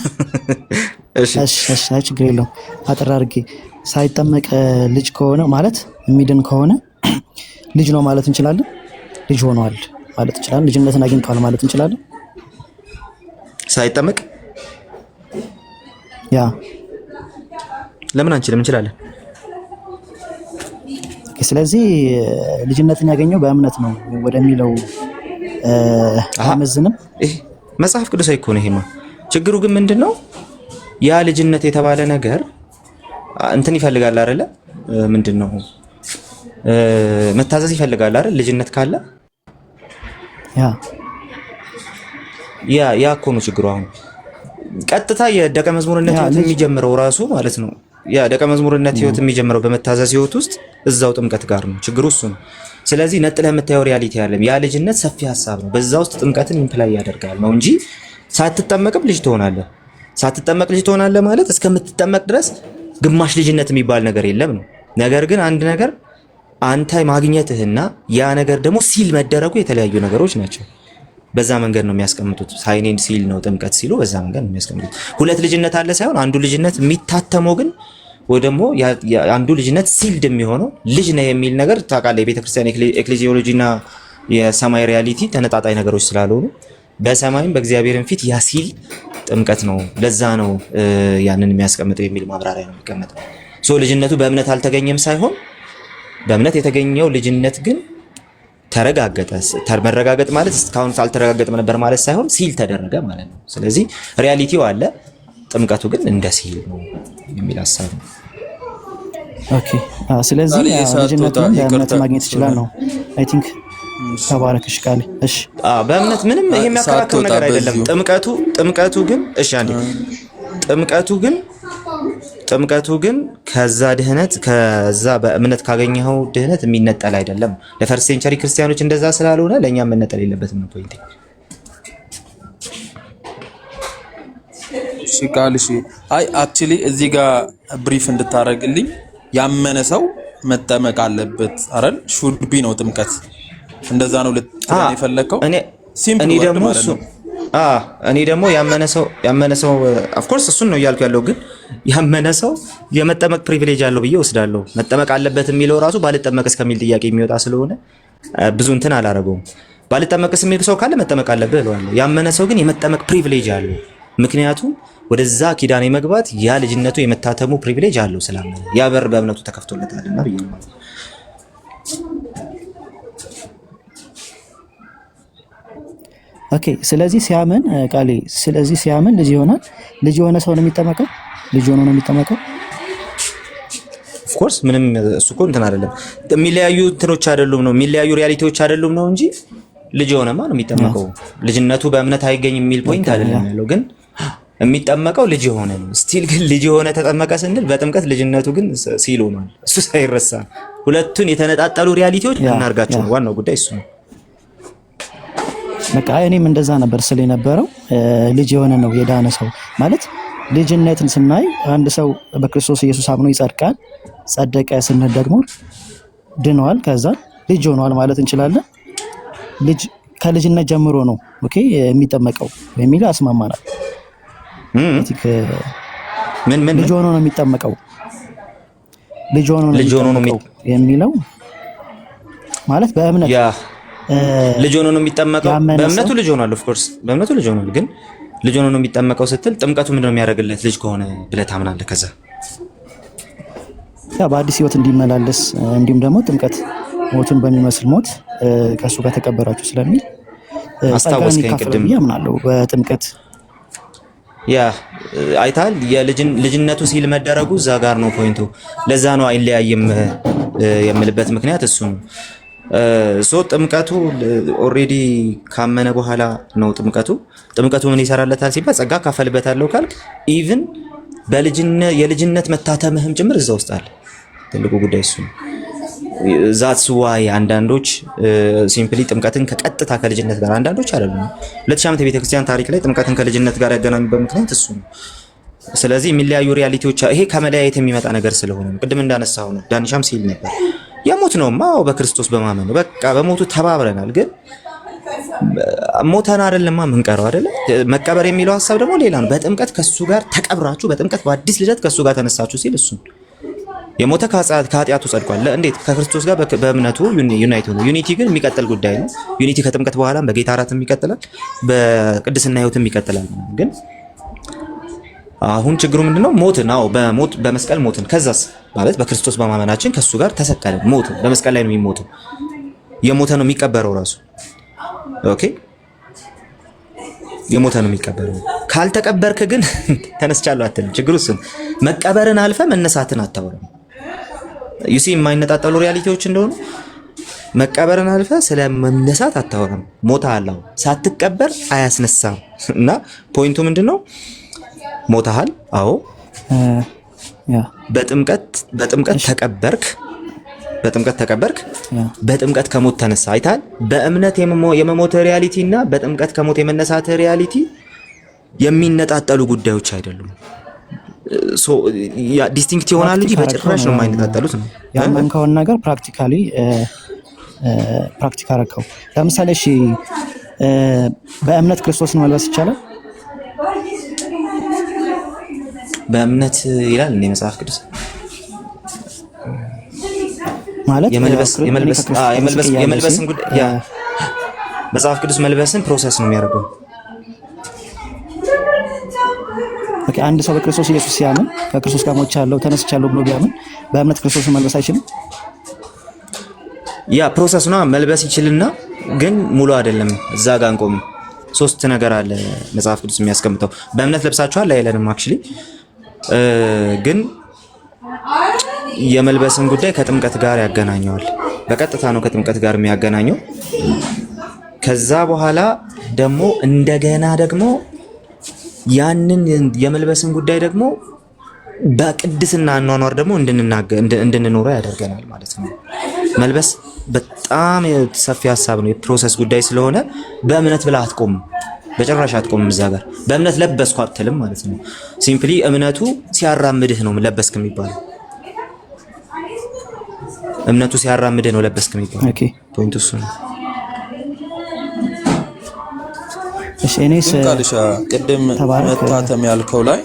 እሺ ችግር የለውም። አጠር አድርጌ ሳይጠመቅ ልጅ ከሆነ ማለት የሚድን ከሆነ ልጅ ነው ማለት እንችላለን? ልጅ ሆኗል ማለት እንችላለን? ልጅነትን አግኝቷል ማለት እንችላለን? ሳይጠመቅ ያ ለምን አንችልም? እንችላለን። ስለዚህ ልጅነትን ያገኘው በእምነት ነው ወደሚለው አመዝንም። መጽሐፍ ቅዱሳዊ እኮ ነው ይሄማ። ችግሩ ግን ምንድነው? ያ ልጅነት የተባለ ነገር እንትን ይፈልጋል አይደለ? ምንድነው? መታዘዝ ይፈልጋል አይደል? ልጅነት ካለ ያ እኮ ነው ችግሩ። አሁን ቀጥታ የደቀ መዝሙርነት ህይወት የሚጀምረው ራሱ ማለት ነው። ያ ደቀ መዝሙርነት ህይወት የሚጀምረው በመታዘዝ ህይወት ውስጥ እዛው ጥምቀት ጋር ነው። ችግሩ እሱ ነው። ስለዚህ ነጥለህ የምታየው ሪያሊቲ ያለም ያ ልጅነት ሰፊ ሀሳብ ነው። በዛ ውስጥ ጥምቀትን ኢምፕላይ ያደርጋል ነው እንጂ ሳትጠመቅም ልጅ ትሆናለህ። ሳትጠመቅ ልጅ ትሆናለህ ማለት እስከምትጠመቅ ድረስ ግማሽ ልጅነት የሚባል ነገር የለም ነው። ነገር ግን አንድ ነገር አንተ ማግኘትህና ያ ነገር ደግሞ ሲል መደረጉ የተለያዩ ነገሮች ናቸው። በዛ መንገድ ነው የሚያስቀምጡት። ሳይኔን ሲል ነው ጥምቀት ሲሉ በዛ መንገድ ነው የሚያስቀምጡት። ሁለት ልጅነት አለ ሳይሆን አንዱ ልጅነት የሚታተመው ግን ወይ ደግሞ አንዱ ልጅነት ሲልድ የሚሆነው ልጅ ነው የሚል ነገር ታውቃለህ። የቤተክርስቲያን ኤክሌዚዮሎጂና የሰማይ ሪያሊቲ ተነጣጣይ ነገሮች ስላልሆኑ በሰማይም በእግዚአብሔርም ፊት ያ ሲል ጥምቀት ነው። ለዛ ነው ያንን የሚያስቀምጠው የሚል ማብራሪያ ነው የሚቀመጠው። ሶ ልጅነቱ በእምነት አልተገኘም ሳይሆን በእምነት የተገኘው ልጅነት ግን ተረጋገጠ። መረጋገጥ ማለት እስካሁን አልተረጋገጠም ነበር ማለት ሳይሆን ሲል ተደረገ ማለት ነው። ስለዚህ ሪያሊቲው አለ፣ ጥምቀቱ ግን እንደ ሲል ነው የሚል ሀሳብ ነው። ኦኬ ስለዚህ ልጅነቱን በእምነት ማግኘት ይችላል ነው። አይ ቲንክ ተባረክሽ ቃል። እሺ በእምነት ምንም ይሄ የሚያከራክረው ነገር አይደለም። ጥምቀቱ ግን እሺ አንዴ ጥምቀቱ ግን ከዛ ድህነት ከዛ በእምነት ካገኘኸው ድህነት የሚነጠል አይደለም። ለፈርስት ሴንቸሪ ክርስቲያኖች እንደዛ ስላልሆነ ለእኛም መነጠል የለበትም ነው ፖይንቴ። እሺ ቃል እሺ። አይ አክቹሊ እዚህ ጋር ብሪፍ እንድታረግልኝ ያመነ ሰው መጠመቅ አለበት አይደል? ሹድ ቢ ነው ጥምቀት። እንደዛ ነው ልትለኝ የፈለከው? እኔ ደግሞ ያመነ ሰው ኦፍ ኮርስ እሱን ነው እያልኩ ያለው። ግን ያመነ ሰው የመጠመቅ ፕሪቪሌጅ አለው ብዬ ወስዳለሁ። መጠመቅ አለበት የሚለው ራሱ ባልጠመቅ እስከሚል ጥያቄ የሚወጣ ስለሆነ ብዙ እንትን አላረገውም። ባልጠመቅስ የሚል ሰው ካለ መጠመቅ አለበት እለዋለሁ። ያመነ ሰው ግን የመጠመቅ ፕሪቪሌጅ አለው። ምክንያቱም ወደዛ ኪዳን የመግባት ያ ልጅነቱ የመታተሙ ፕሪቪሌጅ አለው ስላመነ፣ ያ በር በእምነቱ ተከፍቶለታልና ብዬ ነው። ኦኬ ስለዚህ ሲያምን ቃሌ ሲያምን ልጅ ይሆናል። ልጅ የሆነ ሰው ነው የሚጠመቀው። ልጅ ሆኖ ነው የሚጠመቀው። ኦፍ ኮርስ ምንም እሱ እኮ እንትን አይደለም። የሚለያዩ እንትኖች አይደሉም ነው የሚለያዩ ሪያሊቲዎች አይደሉም ነው እንጂ ልጅ የሆነማ ነው የሚጠመቀው። ልጅነቱ በእምነት አይገኝ የሚል ፖይንት አይደለም ያለው። ግን የሚጠመቀው ልጅ የሆነ ነው። ስቲል ግን ልጅ የሆነ ተጠመቀ ስንል በጥምቀት ልጅነቱ ግን ሲል ሆኗል። እሱ ሳይረሳ ሁለቱን የተነጣጠሉ ሪያሊቲዎች እናርጋቸው ነው ዋናው ጉዳይ እሱ ነው። በቃ እኔም እንደዛ ነበር ስለ የነበረው ልጅ የሆነ ነው የዳነ ሰው ማለት። ልጅነትን ስናይ አንድ ሰው በክርስቶስ ኢየሱስ አምኖ ይጸድቃል። ጸደቀ ስንል ደግሞ ድኗል፣ ከዛ ልጅ ሆኗል ማለት እንችላለን። ልጅ ከልጅነት ጀምሮ ነው ኦኬ የሚጠመቀው የሚለው አስማማናል። ምን ልጅ ሆኖ ነው የሚጠመቀው። ልጅ ሆኖ ነው የሚለው ማለት በእምነት ልጅ ሆኖ ነው የሚጠመቀው። በእምነቱ ልጅ ሆኗል። ኦፍ ኮርስ በእምነቱ ልጅ ሆኗል። ግን ልጅ ሆኖ ነው የሚጠመቀው ስትል ጥምቀቱ ምንድነው የሚያደርግለት ልጅ ከሆነ ብለህ ታምናለህ? ከዛ ያ በአዲስ ህይወት እንዲመላለስ እንዲሁም ደግሞ ጥምቀት ሞቱን በሚመስል ሞት ከሱ ጋር ተቀበራችሁ ስለሚል አስታወስከኝ ቅድም ያምናለሁ በጥምቀት ያ አይታል። ልጅነቱ ሲል መደረጉ እዛ ጋር ነው ፖይንቱ። ለዛ ነው አይለያይም የምልበት ምክንያት እሱ ነው። ሶ ጥምቀቱ ኦሬዲ ካመነ በኋላ ነው ጥምቀቱ ምን ይሰራለታል ሲባል ጸጋ ካፈልበታለሁ ካልክ ኢቭን የልጅነት መታተምህም ጭምር እዛ ውስጥ አለ። ትልቁ ጉዳይ እሱ ነው። ዛትስ ዋይ አንዳንዶች ሲምፕሊ ጥምቀትን ከቀጥታ ከልጅነት ጋር አንዳንዶች አይደሉም 2000 ዓመት የቤተክርስቲያን ታሪክ ላይ ጥምቀትን ከልጅነት ጋር ያገናኙበት ምክንያት እሱ ነው። ስለዚህ የሚለያዩ ሪያሊቲዎች ይሄ ከመለያየት የሚመጣ ነገር ስለሆነ ቅድም እንዳነሳው ነው። ዳንሻም ሲል ነበር የሞት ነውማ በክርስቶስ በማመን ነው። በቃ በሞቱ ተባብረናል። ግን ሞተን አይደለማ ምንቀረው አይደለ? መቀበር የሚለው ሐሳብ ደግሞ ሌላ ነው። በጥምቀት ከሱ ጋር ተቀብራችሁ በጥምቀት በአዲስ ልደት ከሱ ጋር ተነሳችሁ ሲል እሱ የሞተ ከኃጢአቱ ጸድቋል። እንዴት? ከክርስቶስ ጋር በእምነቱ ዩናይት ሆነ። ዩኒቲ ግን የሚቀጥል ጉዳይ ነው። ዩኒቲ ከጥምቀት በኋላም በጌታ እራትም ይቀጥላል፣ በቅድስና ሕይወትም ይቀጥላል። ግን አሁን ችግሩ ምንድነው? ሞትን በሞት በመስቀል ሞትን ከዛስ ማለት በክርስቶስ በማመናችን ከሱ ጋር ተሰቀልን። ሞትን በመስቀል ላይ ነው የሚሞተው። የሞተ ነው የሚቀበረው ራሱ። ኦኬ የሞተ ነው የሚቀበረው። ካልተቀበርክ ግን ተነስቻለሁ አትልም። ችግሩ እሱ መቀበርን አልፈ መነሳትን አታወራም። ዩሲ የማይነጣጠሉ ሪያሊቲዎች እንደሆኑ መቀበርን አልፈ ስለ መነሳት አታወራም። ሞታ አላው ሳትቀበር አያስነሳም። እና ፖይንቱ ምንድነው? ሞታሃል። አዎ በጥምቀት ተቀበርክ። በጥምቀት ከሞት ተነሳ። አይታል። በእምነት የመሞት ሪያሊቲ እና በጥምቀት ከሞት የመነሳት ሪያሊቲ የሚነጣጠሉ ጉዳዮች አይደሉም። ዲስቲንክት ይሆናል እንጂ በጭራሽ ነው የማይነጣጠሉት ነው። ያመንከውን ነገር ፕራክቲካሊ ፕራክቲክ አደረከው። ለምሳሌ እሺ በእምነት ክርስቶስን መልበስ ይቻላል? በእምነት ይላል እንደ መጽሐፍ ቅዱስ ማለት የመልበስን ጉዳይ መጽሐፍ ቅዱስ መልበስን ፕሮሰስ ነው የሚያደርገው። ኦኬ አንድ ሰው በክርስቶስ ኢየሱስ ሲያምን ከክርስቶስ ጋር ሞቻለሁ ተነስቻለሁ ብሎ ቢያምን በእምነት ክርስቶስን መልበስ አይችልም? ያ ፕሮሰስ ነው መልበስ ይችልና ግን ሙሉ አይደለም። እዛ ጋር እንቆም። ሶስት ነገር አለ መጽሐፍ ቅዱስ የሚያስቀምጠው። በእምነት ለብሳችኋል አይለንም አክቹሊ ግን የመልበስን ጉዳይ ከጥምቀት ጋር ያገናኘዋል። በቀጥታ ነው ከጥምቀት ጋር የሚያገናኘው። ከዛ በኋላ ደግሞ እንደገና ደግሞ ያንን የመልበስን ጉዳይ ደግሞ በቅድስና አኗኗር ደግሞ እንድንኖር ያደርገናል ማለት ነው። መልበስ በጣም ሰፊ ሀሳብ ነው። የፕሮሰስ ጉዳይ ስለሆነ በእምነት ብላ አትቆምም፣ በጭራሽ አትቆምም። እዛ ጋር በእምነት ለበስኩ አትልም ማለት ነው። ሲምፕሊ እምነቱ ሲያራምድህ ነው ለበስክ የሚባለው። እምነቱ ሲያራምድህ ነው ለበስክ የሚባለው። ኦኬ ፖይንቱ እሱ ነው። እሺ እኔስ ቅድም መታተም ያልከው ላይ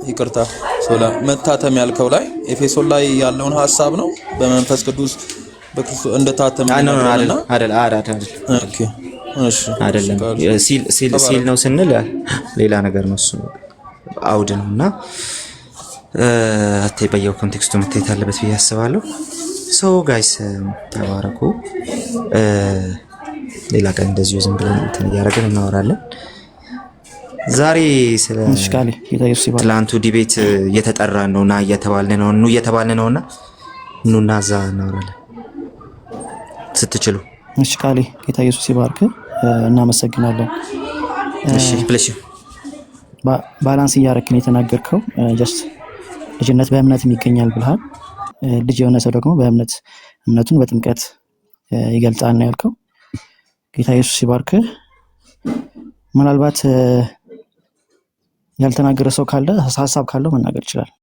ይቅርታ ሶላ መታተም ያልከው ላይ ኤፌሶን ላይ ያለውን ሐሳብ ነው በመንፈስ ቅዱስ በክርስቶስ እንደታተም አይደለም። ሲል ነው ስንል ሌላ ነገር ነው እሱ አውድ ነውና በየው ኮንቴክስቱ መታየት አለበት ብዬ አስባለሁ። ሶ ጋይስ ተባረኩ። ሌላ ቀን እንደዚሁ ዝም ብለን እንትን እያደረግን እናወራለን። ዛሬ ስለ ትላንቱ ዲቤት እየተጠራ ነውና እየተባልን ነውና ኑና እዛ እናወራለን ስትችሉ። እሺ ቃሌ ጌታ ኢየሱስ ይባርክ። እናመሰግናለን። እሺ ፕሌሽ ባላንስ እያረክን የተናገርከው ጀስት ልጅነት በእምነትም ይገኛል ብለሃል። ልጅ የሆነ ሰው ደግሞ እምነቱን በጥምቀት ይገልጻል ነው ያልከው። ጌታ ኢየሱስ ይባርክ። ምናልባት ያልተናገረ ሰው ካለ ሀሳብ ካለው መናገር ይችላል።